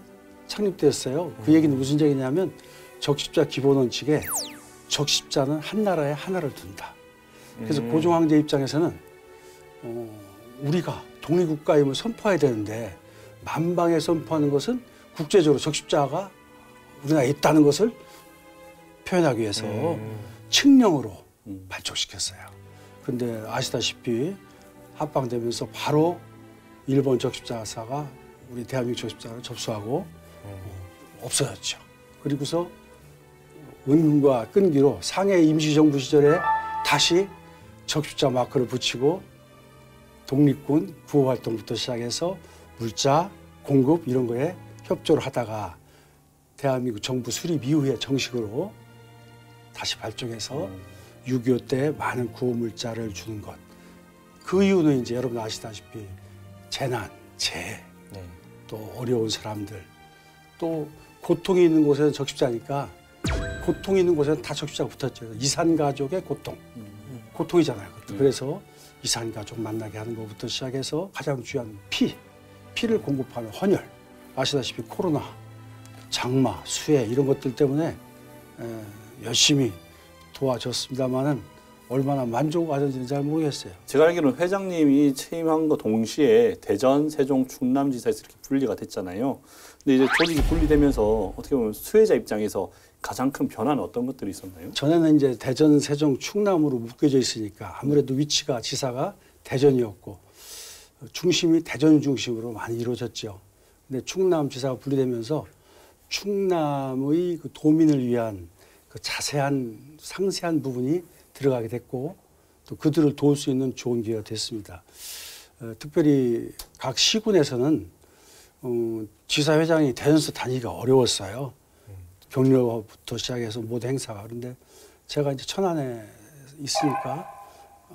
창립되었어요. 그 얘기는 무슨 얘기냐면 적십자 기본 원칙에 적십자는 한 나라에 하나를 둔다. 그래서 고종황제 입장에서는 우리가 독립국가임을 선포해야 되는데 만방에 선포하는 것은 국제적으로 적십자가 우리나라에 있다는 것을 표현하기 위해서 칙령으로 발족시켰어요. 그런데 아시다시피 합방되면서 바로 일본 적십자사가 우리 대한민국 적십자를 접수하고 없어졌죠. 그리고서 은근과 끈기로 상해 임시정부 시절에 다시 적십자 마크를 붙이고 독립군 구호활동부터 시작해서 물자, 공급 이런 거에 협조를 하다가 대한민국 정부 수립 이후에 정식으로 다시 발족해서 6.25 때 많은 구호물자를 주는 것. 그 이유는 이제 여러분 아시다시피 재난, 재해, 네. 또 어려운 사람들, 또 고통이 있는 곳에는 적십자니까 고통이 있는 곳에는 다 적십자가 붙었죠. 이산가족의 고통, 고통이잖아요. 그래서 이산가족 만나게 하는 것부터 시작해서 가장 중요한 피를 공급하는 헌혈, 아시다시피 코로나, 장마, 수해 이런 것들 때문에 열심히 도와줬습니다만은 얼마나 만족하는지는 잘 모르겠어요. 제가 알기로는 회장님이 취임한 거 동시에 대전, 세종, 충남지사에서 이렇게 분리가 됐잖아요. 근데 이제 조직이 분리되면서 어떻게 보면 수혜자 입장에서 가장 큰 변화는 어떤 것들이 있었나요? 전에는 이제 대전, 세종, 충남으로 묶여져 있으니까 아무래도 위치가 지사가 대전이었고 중심이 대전 중심으로 많이 이루어졌죠. 근데 충남 지사가 분리되면서 충남의 그 도민을 위한 그 자세한 상세한 부분이 들어가게 됐고 또 그들을 도울 수 있는 좋은 기회가 됐습니다. 특별히 각 시군에서는 지사회장이 대전서 다니기가 어려웠어요. 격려부터 시작해서 모든 행사가. 그런데 제가 이제 천안에 있으니까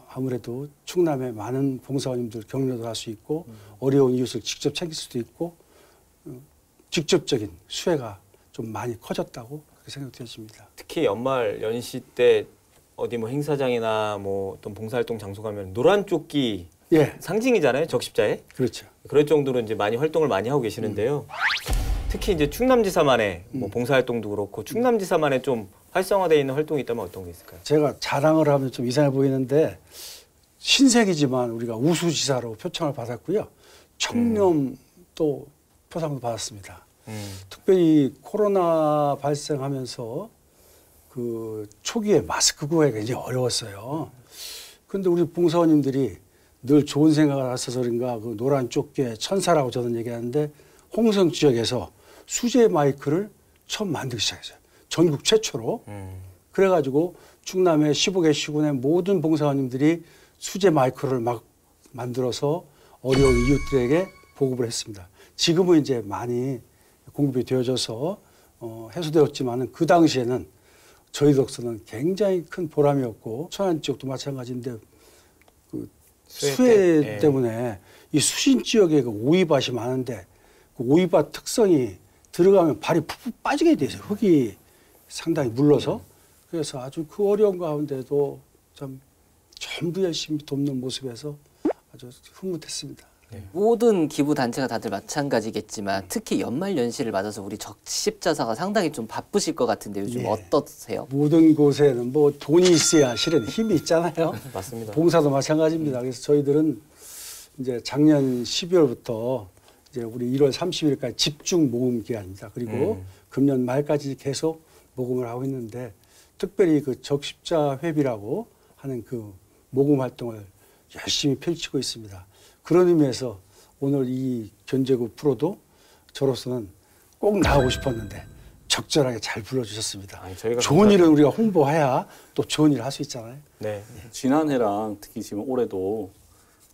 아무래도 충남에 많은 봉사원님들 격려도 할 수 있고 어려운 이웃을 직접 챙길 수도 있고 직접적인 수혜가 좀 많이 커졌다고 그렇게 생각되었습니다. 특히 연말 연시 때 어디 뭐 행사장이나 뭐 어떤 봉사활동 장소 가면 노란 조끼 예, 상징이잖아요, 적십자에. 그렇죠. 그럴 정도로 이제 많이 활동을 많이 하고 계시는데요. 특히 이제 충남지사만의 뭐 봉사활동도 그렇고 충남지사만의 좀 활성화되어 있는 활동이 있다면 어떤 게 있을까요? 제가 자랑을 하면 좀 이상해 보이는데 신생이지만 우리가 우수지사로 표창을 받았고요. 청렴 또 표상도 받았습니다. 특별히 코로나 발생하면서 그 초기에 마스크 구하기가 굉장히 어려웠어요. 그런데 우리 봉사원님들이 늘 좋은 생각을 하셔서 그런가 그 노란 조끼의 천사라고 저는 얘기하는데 홍성 지역에서 수제 마이크를 처음 만들기 시작했어요. 전국 최초로. 그래가지고 충남의 15개 시군의 모든 봉사원님들이 수제 마이크를 막 만들어서 어려운 이웃들에게 보급을 했습니다. 지금은 이제 많이 공급이 되어져서 해소되었지만은 그 당시에는 저희로서는 굉장히 큰 보람이었고 천안 지역도 마찬가지인데 그 수해 때문에 이 수신 지역에 그 오이밭이 많은데 그 오이밭 특성이 들어가면 발이 푹푹 빠지게 돼 있어요. 흙이 상당히 물러서. 그래서 아주 그 어려운 가운데도 참 전부 열심히 돕는 모습에서 아주 흐뭇했습니다. 모든 기부 단체가 다들 마찬가지겠지만 특히 연말 연시를 맞아서 우리 적십자사가 상당히 좀 바쁘실 것 같은데 요즘 예. 어떠세요? 모든 곳에는 뭐 돈이 있어야 실은 힘이 있잖아요. 맞습니다. 봉사도 마찬가지입니다. 그래서 저희들은 이제 작년 12월부터 이제 우리 1월 30일까지 집중 모금 기간입니다. 그리고 금년 말까지 계속 모금을 하고 있는데 특별히 그 적십자 회비라고 하는 그 모금 활동을 열심히 펼치고 있습니다. 그런 의미에서 오늘 이 견제구 프로도 저로서는 꼭 나가고 싶었는데 적절하게 잘 불러주셨습니다. 아니, 저희가 좋은 일은 우리가 홍보해야 또 좋은 일을 할 수 있잖아요. 네. 지난해랑 특히 지금 올해도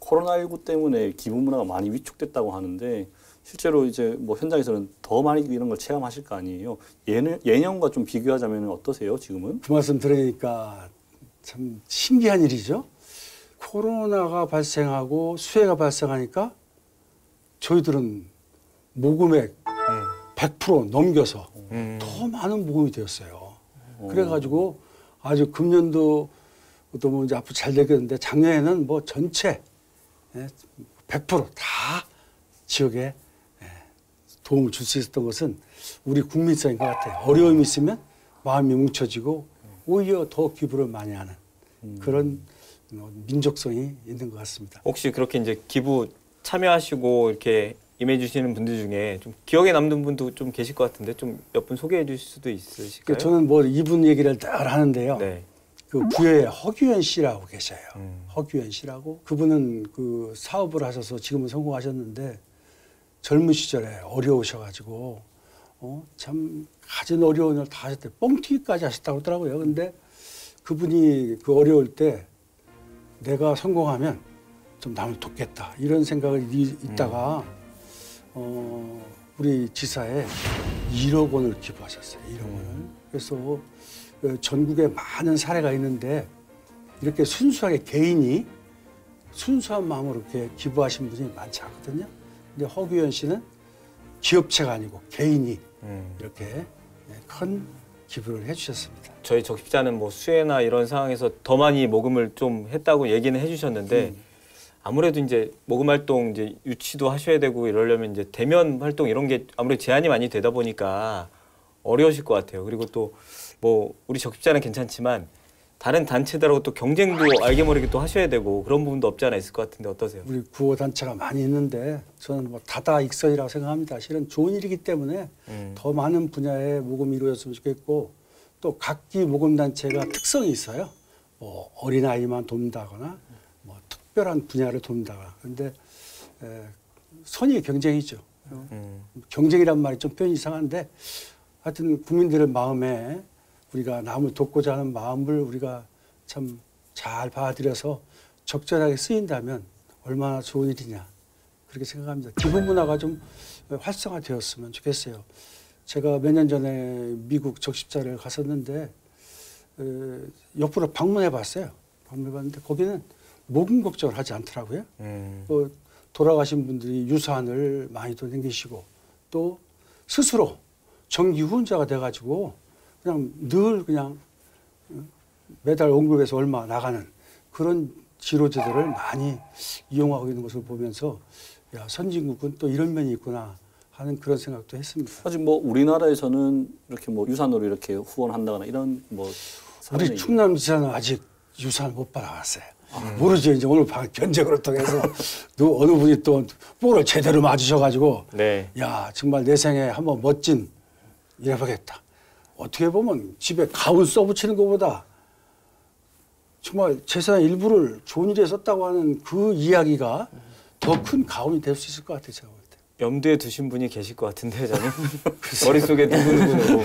코로나19 때문에 기부 문화가 많이 위축됐다고 하는데 실제로 이제 뭐 현장에서는 더 많이 이런 걸 체험하실 거 아니에요. 예년과 좀 비교하자면 어떠세요, 지금은? 그 말씀 들으니까 참 신기한 일이죠. 코로나가 발생하고 수해가 발생하니까 저희들은 모금액 100% 넘겨서 더 많은 모금이 되었어요. 그래가지고 아주 금년도 또 뭐 이제 앞으로 잘 되겠는데 작년에는 뭐 전체 100%다 지역에 도움을 줄 수 있었던 것은 우리 국민성인 것 같아요. 어려움이 있으면 마음이 뭉쳐지고 오히려 더 기부를 많이 하는 그런 민족성이 있는 것 같습니다. 혹시 그렇게 이제 기부 참여하시고 이렇게 임해주시는 분들 중에 좀 기억에 남는 분도 좀 계실 것 같은데 좀 몇 분 소개해 주실 수도 있으실까요? 저는 뭐 이분 얘기를 늘 하는데요. 네. 그 부여에 허규현 씨라고 계셔요. 허규현 씨라고 그분은 그 사업을 하셔서 지금은 성공하셨는데 젊은 시절에 어려우셔가지고 참 가진 어려운 일 다 하셨대. 뻥튀기까지 하셨다고 하더라고요. 근데 그분이 그 어려울 때 내가 성공하면 좀 남을 돕겠다 이런 생각을 있다가 우리 지사에 1억 원을 기부하셨어요. 1억 원을. 그래서 전국에 많은 사례가 있는데 이렇게 순수하게 개인이 순수한 마음으로 이렇게 기부하신 분이 많지 않거든요. 근데 허규현 씨는 기업체가 아니고 개인이 이렇게 큰 기부를 해주셨습니다. 저희 적십자는 뭐 수해나 이런 상황에서 더 많이 모금을 좀 했다고 얘기는 해주셨는데 아무래도 이제 모금 활동 이제 유치도 하셔야 되고 이러려면 이제 대면 활동 이런 게 아무래도 제한이 많이 되다 보니까 어려우실 것 같아요. 그리고 또 뭐 우리 적십자는 괜찮지만 다른 단체들하고 또 경쟁도 알게 모르게 또 하셔야 되고 그런 부분도 없지 않아 있을 것 같은데 어떠세요? 우리 구호 단체가 많이 있는데 저는 뭐 다다익선이라고 생각합니다. 실은 좋은 일이기 때문에 더 많은 분야의 모금이 이루어졌으면 좋겠고 또 각기 모금 단체가 특성이 있어요. 뭐 어린아이만 돕는다거나 뭐 특별한 분야를 돕는다거나. 그런데 선의의 경쟁이죠. 경쟁이란 말이 좀 표현이 이상한데 하여튼 국민들의 마음에 우리가 남을 돕고자 하는 마음을 우리가 참 잘 받아들여서 적절하게 쓰인다면 얼마나 좋은 일이냐 그렇게 생각합니다. 기부 문화가 좀 활성화되었으면 좋겠어요. 제가 몇 년 전에 미국 적십자를 갔었는데 옆으로 방문해 봤어요. 방문해 봤는데 거기는 모금 걱정을 하지 않더라고요. 돌아가신 분들이 유산을 많이도 남기시고 또 스스로 정기 후원자가 돼가지고 그냥 늘 그냥 매달 원금에서 얼마 나가는 그런 지로제도를 많이 이용하고 있는 것을 보면서 야, 선진국은 또 이런 면이 있구나 하는 그런 생각도 했습니다. 아직 뭐 우리나라에서는 이렇게 뭐 유산으로 이렇게 후원한다거나 이런 뭐 우리 충남지사는 아직 유산 못 받아왔어요. 모르죠. 이제 오늘 견적으로 통해서 또 어느 분이 또 볼을 제대로 맞으셔가지고 네. 야 정말 내 생에 한번 멋진 일 해보겠다. 어떻게 보면 집에 가운 써붙이는 것보다 정말 재산의 일부를 좋은 일에 썼다고 하는 그 이야기가 더 큰 가운이 될 수 있을 것 같아요. 제가 볼 때. 염두에 두신 분이 계실 것 같은데 저는 머릿속에 누구누구누구.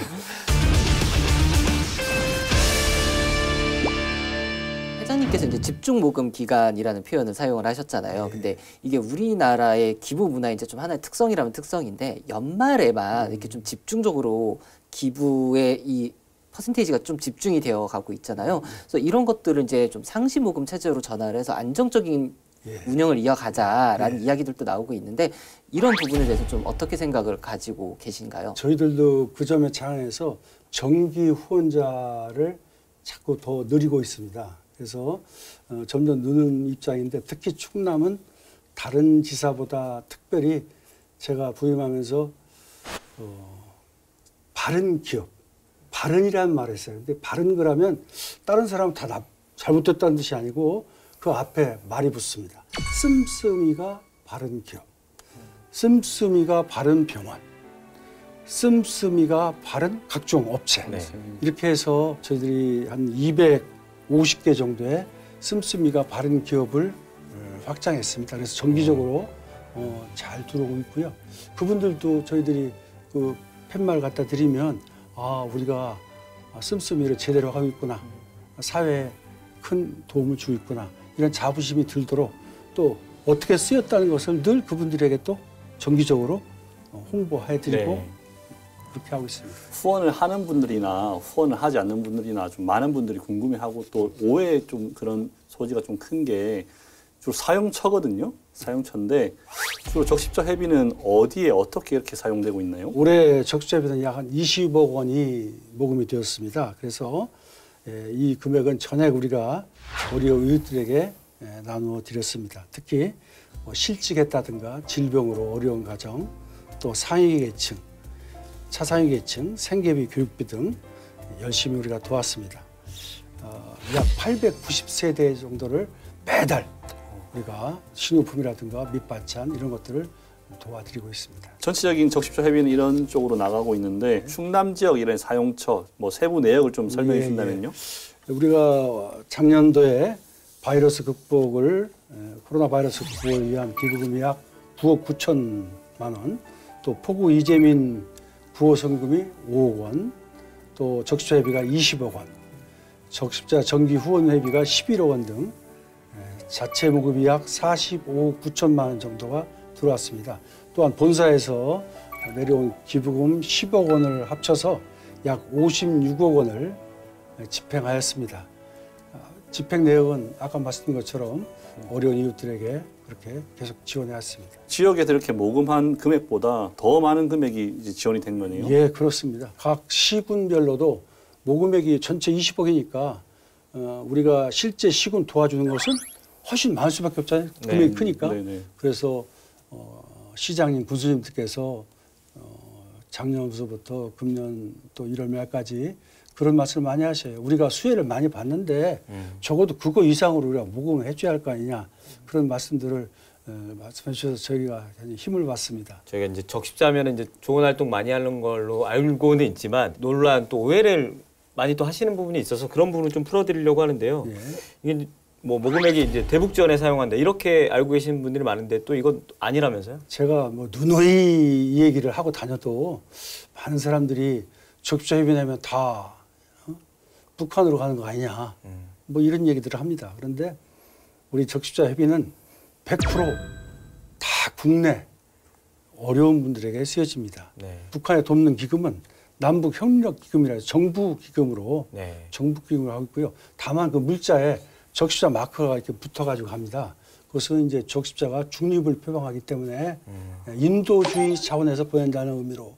회장님께서 이제 집중 모금 기간이라는 표현을 사용을 하셨잖아요. 근데 이게 우리나라의 기부 문화의 이제 좀 하나의 특성이라면 특성인데 연말에만 이렇게 좀 집중적으로 기부의 이 퍼센테이지가 좀 집중이 되어 가고 있잖아요. 그래서 이런 것들을 이제 좀 상시 모금 체제로 전환을 해서 안정적인 운영을 이어가자라는 이야기들도 나오고 있는데 이런 부분에 대해서 좀 어떻게 생각을 가지고 계신가요? 저희들도 그 점에 착안해서 정기 후원자를 자꾸 더 늘리고 있습니다. 그래서 점점 느는 입장인데 특히 충남은 다른 지사보다 특별히 제가 부임하면서 바른 기업, 바른이라는 말을 했어요. 근데 바른 거라면 다른 사람은 다 잘못됐다는 뜻이 아니고 그 앞에 말이 붙습니다. 씀씀이가 바른 기업, 씀씀이가 바른 병원, 씀씀이가 바른 각종 업체. 네. 이렇게 해서 저희들이 한 250개 정도의 씀씀이가 바른 기업을 확장했습니다. 그래서 정기적으로 잘 들어오고 있고요. 그분들도 저희들이 그 팻말 갖다 드리면 아 우리가 씀씀이를 제대로 하고 있구나. 사회에 큰 도움을 주고 있구나. 이런 자부심이 들도록 또 어떻게 쓰였다는 것을 늘 그분들에게 또 정기적으로 홍보해드리고 네. 그렇게 하고 있습니다. 후원을 하는 분들이나 후원을 하지 않는 분들이나 좀 많은 분들이 궁금해하고 또 오해 좀 그런 소지가 좀 큰 게 주로 사용처거든요. 사용처인데 주로 적십자 회비는 어디에 어떻게 이렇게 사용되고 있나요? 올해 적십자비는 약 한 20억 원이 모금이 되었습니다. 그래서 이 금액은 전액 우리가 어려운 이웃들에게 나누어 드렸습니다. 특히 뭐 실직했다든가 질병으로 어려운 가정, 또 상위 계층, 차상위 계층, 생계비, 교육비 등 열심히 우리가 도왔습니다. 약 890세대 정도를 매달 우리가 식료품이라든가 밑반찬 이런 것들을 도와드리고 있습니다. 전체적인 적십자 회비는 이런 쪽으로 나가고 있는데 충남 지역 이런 사용처 뭐 세부 내역을 좀 설명해 주신다면요. 우리가 작년도에 바이러스 극복을 코로나 바이러스 극복을 위한 기부금이 약 9억 9천만 원, 또 폭우 이재민 부호 성금이 5억 원, 또 적십자 회비가 20억 원, 적십자 정기 후원 회비가 11억 원 등 자체 모금이 약 45억 9천만 원 정도가 들어왔습니다. 또한 본사에서 내려온 기부금 10억 원을 합쳐서 약 56억 원을 집행하였습니다. 집행 내역은 아까 말씀드린 것처럼 어려운 이웃들에게 그렇게 계속 지원해 왔습니다. 지역에서 이렇게 모금한 금액보다 더 많은 금액이 이제 지원이 된 거네요. 예, 그렇습니다. 각 시군별로도 모금액이 전체 20억이니까 우리가 실제 시군 도와주는 것은 훨씬 많을 수밖에 없잖아요. 금액이 크니까. 네네. 그래서 시장님, 군수님들께서 작년부터 금년 또 1월 말까지 그런 말씀을 많이 하셔요. 우리가 수혜를 많이 받는데 적어도 그거 이상으로 우리가 모금을 해줘야 할 거 아니냐. 그런 말씀들을 말씀해 주셔서 저희가 힘을 받습니다. 저희가 이제 적십자면 이제 좋은 활동 많이 하는 걸로 알고는 있지만 논란 또 오해를 많이 또 하시는 부분이 있어서 그런 부분을 좀 풀어드리려고 하는데요. 예. 이게 뭐 모금액이 이제 대북지원에 사용한다 이렇게 알고 계시는 분들이 많은데 또 이건 아니라면서요? 제가 뭐 누누이 이 얘기를 하고 다녀도 많은 사람들이 적십자 회비 내면 다 북한으로 가는 거 아니냐. 뭐 이런 얘기들을 합니다. 그런데 우리 적십자 회비는 100%다 국내 어려운 분들에게 쓰여집니다. 네. 북한에 돕는 기금은 남북 협력 기금이라 해서 정부 기금으로 네. 정부 기금으로 하고 있고요. 다만 그 물자에 적십자 마크가 이렇게 붙어가지고 갑니다. 그것은 이제 적십자가 중립을 표방하기 때문에 인도주의 차원에서 보낸다는 의미로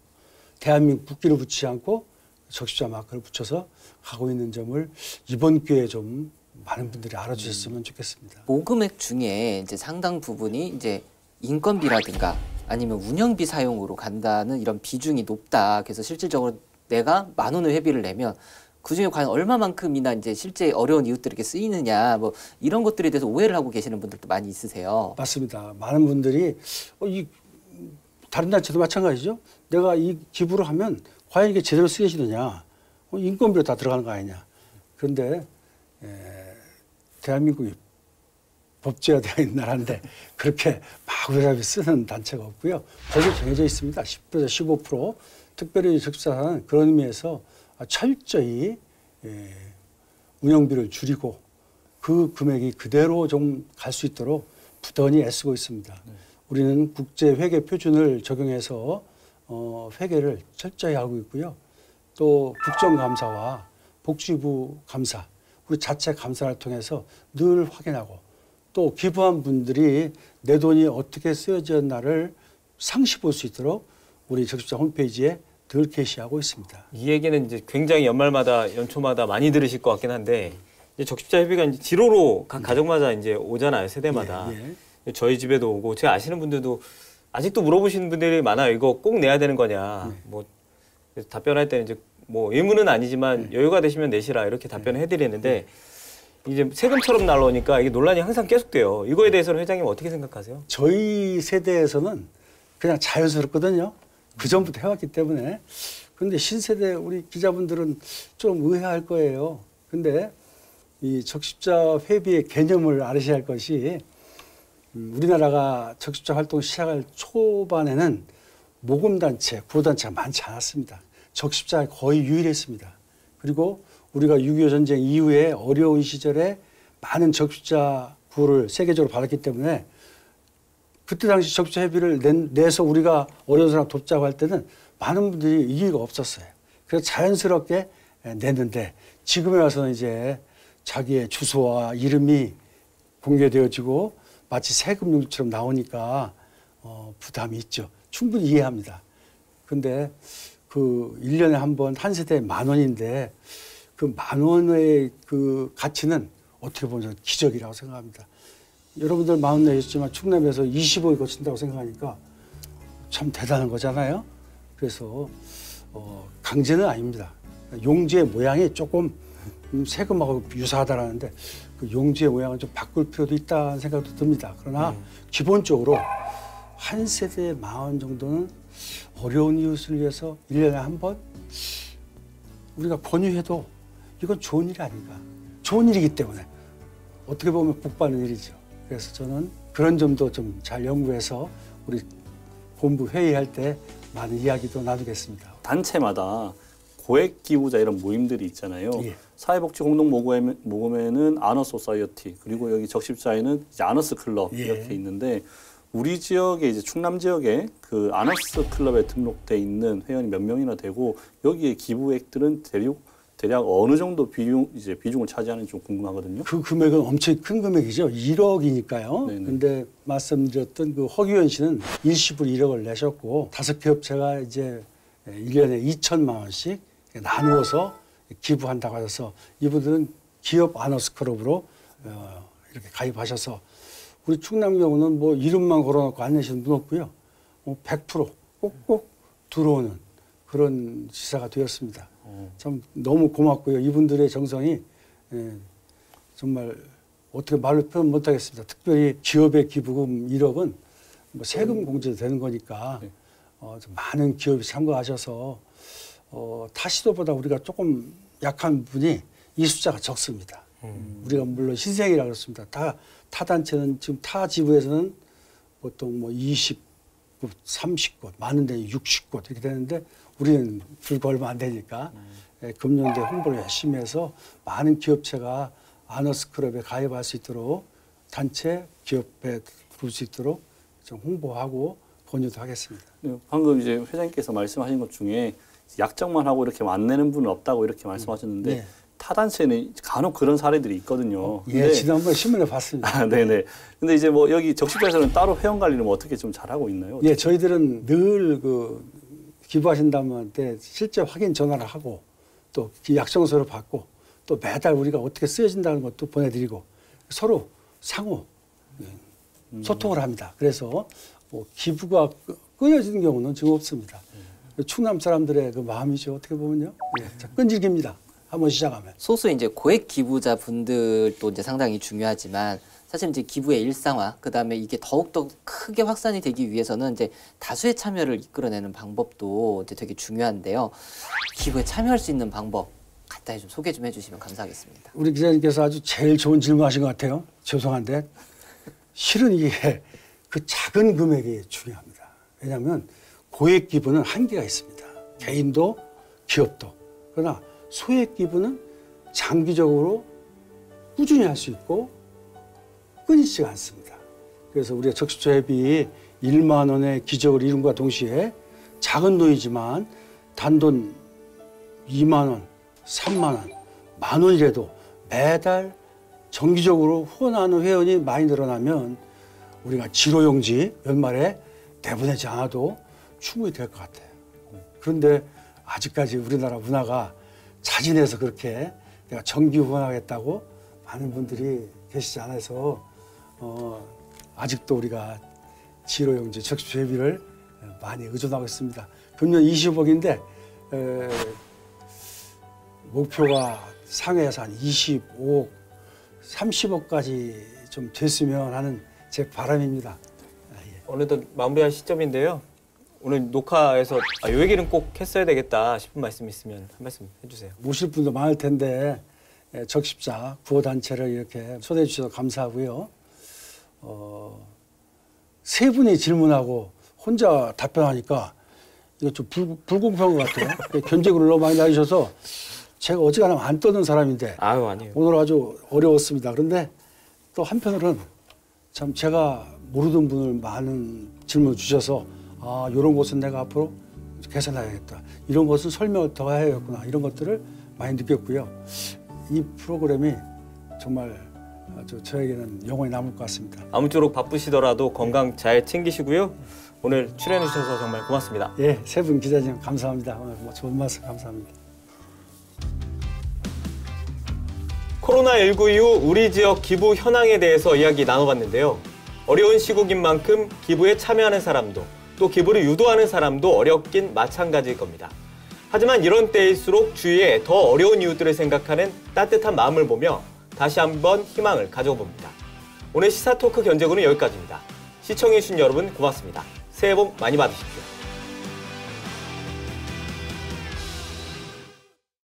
대한민국 국기를 붙이지 않고 적십자 마크를 붙여서 가고 있는 점을 이번 기회에 좀 많은 분들이 알아주셨으면 좋겠습니다. 모금액 중에 이제 상당 부분이 이제 인건비라든가 아니면 운영비 사용으로 간다는 이런 비중이 높다. 그래서 실질적으로 내가 10,000원을 회비를 내면 그중에 과연 얼마만큼이나 이제 실제 어려운 이웃들에게 쓰이느냐 뭐 이런 것들에 대해서 오해를 하고 계시는 분들도 많이 있으세요. 맞습니다. 많은 분들이 이 다른 단체도 마찬가지죠. 내가 이 기부를 하면 과연 이게 제대로 쓰여지느냐. 인건비로 다 들어가는 거 아니냐. 그런데 대한민국이 법제화되어 있는 나라인데 그렇게 마구잡이 쓰는 단체가 없고요. 법이 정해져 있습니다. 10%에서 15%. 특별히 적십자는 그런 의미에서 철저히 운영비를 줄이고 그 금액이 그대로 좀 갈 수 있도록 부단히 애쓰고 있습니다. 우리는 국제회계 표준을 적용해서 회계를 철저히 하고 있고요. 또 국정감사와 복지부 감사, 우리 자체 감사를 통해서 늘 확인하고 또 기부한 분들이 내 돈이 어떻게 쓰여졌나를 상시 볼 수 있도록 우리 적십자 홈페이지에 늘 게시하고 있습니다. 이 얘기는 이제 굉장히 연말마다 연초마다 많이 들으실 것 같긴 한데 이제 적십자 협의가 이제 지로로 각 가족마다 이제 오잖아요, 세대마다. 저희 집에도 오고 제가 아시는 분들도 아직도 물어보시는 분들이 많아요. 이거 꼭 내야 되는 거냐. 뭐 그래서 답변할 때는 이제 뭐 의무는 아니지만 여유가 되시면 내시라 이렇게 답변을 해드리는데 이제 세금처럼 날라오니까 이게 논란이 항상 계속돼요. 이거에 대해서는 회장님 어떻게 생각하세요? 저희 세대에서는 그냥 자연스럽거든요. 그 전부터 해왔기 때문에. 근데 신세대 우리 기자분들은 좀 의아할 거예요. 근데 이 적십자 회비의 개념을 알으셔야 할 것이 우리나라가 적십자 활동 시작할 초반에는 모금단체, 구호단체가 많지 않았습니다. 적십자가 거의 유일했습니다. 그리고 우리가 6.25 전쟁 이후에 어려운 시절에 많은 적십자 구호를 세계적으로 받았기 때문에 그때 당시 적십자 회비를 내서 우리가 어려운 사람 돕자고 할 때는 많은 분들이 이의가 없었어요. 그래서 자연스럽게 냈는데 지금에 와서는 이제 자기의 주소와 이름이 공개되어지고 마치 세금 융주처럼 나오니까 부담이 있죠. 충분히 이해합니다. 근데 그 1년에 한 번 한 세대에 10,000원인데 그 10,000원의 그 가치는 어떻게 보면 기적이라고 생각합니다. 여러분들 마음 내셨지만 충남에서 20억이 거친다고 생각하니까 참 대단한 거잖아요. 그래서 강제는 아닙니다. 용지의 모양이 조금 세금하고 유사하다라는데 그 용지의 모양을 좀 바꿀 필요도 있다는 생각도 듭니다. 그러나 기본적으로 한 세대의 10,000원 정도는 어려운 이웃을 위해서 1년에 한 번 우리가 권유해도 이건 좋은 일이 아닌가. 좋은 일이기 때문에 어떻게 보면 복받는 일이죠. 그래서 저는 그런 점도 좀 잘 연구해서 우리 본부 회의할 때 많은 이야기도 나누겠습니다. 단체마다 고액 기부자 이런 모임들이 있잖아요. 예. 사회복지 공동 모금에는 아너 소사이어티 그리고 여기 적십자에는 이제 아너스 클럽 예. 이렇게 있는데 우리 지역에 이제 충남 지역에 그 아너스 클럽에 등록돼 있는 회원이 몇 명이나 되고 여기에 기부액들은 대략 어느 정도 비중을 차지하는지 좀 궁금하거든요. 그 금액은 엄청 큰 금액이죠. 1억이니까요. 네네. 근데 말씀드렸던 그 허기현 씨는 일시불 1억을 내셨고 5개 업체가 이제 1년에 2천만 원씩 나누어서 기부한다고 하셔서 이분들은 기업 아너스 클럽으로 이렇게 가입하셔서 우리 충남 경우는 뭐 이름만 걸어놓고 안 내시는 분 없고요. 100% 꼭꼭 들어오는 그런 시사가 되었습니다. 참 너무 고맙고요. 이분들의 정성이 정말 어떻게 말로 표현 못하겠습니다. 특별히 기업의 기부금 1억은 뭐 세금 공제도 되는 거니까 좀 많은 기업이 참가하셔서 타 시도보다 우리가 조금 약한 분이 이 숫자가 적습니다. 우리가 물론 신생이라고 그렇습니다. 타 단체는 지금 타 지부에서는 보통 뭐 20곳, 30곳, 많은 데는 60곳 이렇게 되는데 우리는 불과 얼마 안 되니까 금년대 홍보를 열심히 해서 많은 기업체가 아너스 클럽에 가입할 수 있도록 단체 기업에 부를 수 있도록 좀 홍보하고 권유도 하겠습니다. 네, 방금 이제 회장님께서 말씀하신 것 중에 약정만 하고 이렇게 안 내는 분은 없다고 이렇게 말씀하셨는데 네. 타 단체는 간혹 그런 사례들이 있거든요. 예, 지난번에 신문에 봤습니다. 아, 네네. 근데 이제 뭐 여기 적십자에서는 따로 회원 관리를 뭐 어떻게 좀 잘하고 있나요? 예, 저희들은 늘 그 기부하신다는 분한테 실제 확인 전화를 하고 또 약정서를 받고 또 매달 우리가 어떻게 쓰여진다는 것도 보내드리고 서로 상호 소통을 합니다. 그래서 뭐 기부가 끊어지는 경우는 지금 없습니다. 충남 사람들의 그 마음이죠. 어떻게 보면요. 예, 자, 끈질깁니다. 한번 시작하면. 소수 이제 고액 기부자 분들도 이제 상당히 중요하지만 사실 이제 기부의 일상화, 그다음에 이게 더욱더 크게 확산이 되기 위해서는 이제 다수의 참여를 이끌어내는 방법도 이제 되게 중요한데요. 기부에 참여할 수 있는 방법 간단히 좀 소개 좀 해주시면 감사하겠습니다. 우리 기자님께서 아주 제일 좋은 질문하신 것 같아요. 죄송한데 실은 이게 그 작은 금액이 중요합니다. 왜냐하면 고액 기부는 한계가 있습니다. 개인도 기업도. 그러나 소액 기부는 장기적으로 꾸준히 할 수 있고 끊이지가 않습니다. 그래서 우리가 적십자협이 1만 원의 기적을 이룬과 동시에 작은 돈이지만 단돈 2만 원, 3만 원, 만 원이라도 매달 정기적으로 후원하는 회원이 많이 늘어나면 우리가 지로용지 연말에 내보내지 않아도 충분히 될 것 같아요. 그런데 아직까지 우리나라 문화가 자진해서 그렇게 내가 정기 후원하겠다고 많은 분들이 계시지 않아서 아직도 우리가 지로용지 적십자협의를 많이 의존하고 있습니다. 금년 20억인데 목표가 상회에서 한 25억, 30억까지 좀 됐으면 하는 제 바람입니다. 어느덧 마무리할 시점인데요. 오늘 녹화에서 이 얘기는 꼭 했어야 되겠다 싶은 말씀 있으면 한 말씀 해주세요. 모실 분도 많을 텐데 적십자 구호단체를 이렇게 초대해 주셔서 감사하고요. 세 분이 질문하고 혼자 답변하니까 이거 좀 불공평한 것 같아요. 견제구를 너무 많이 날리셔서 제가 어지간하면 안 떠는 사람인데 아유, 아니에요. 오늘 아주 어려웠습니다. 그런데 또 한편으로는 참 제가 모르던 분을 많은 질문을 주셔서 이런 것은 내가 앞으로 개선해야겠다. 이런 것은 설명을 더 해야겠구나. 이런 것들을 많이 느꼈고요. 이 프로그램이 정말 저에게는 영원히 남을 것 같습니다. 아무쪼록 바쁘시더라도 건강 잘 챙기시고요. 오늘 출연해 주셔서 정말 고맙습니다. 예, 세 분 기자님 감사합니다. 오늘 좋은 말씀 감사합니다. 코로나19 이후 우리 지역 기부 현황에 대해서 이야기 나눠봤는데요. 어려운 시국인 만큼 기부에 참여하는 사람도 또 기부를 유도하는 사람도 어렵긴 마찬가지일 겁니다. 하지만 이런 때일수록 주위에 더 어려운 이웃들을 생각하는 따뜻한 마음을 보며 다시 한번 희망을 가져봅니다. 오늘 시사토크 견제구는 여기까지입니다. 시청해주신 여러분 고맙습니다. 새해 복 많이 받으십시오.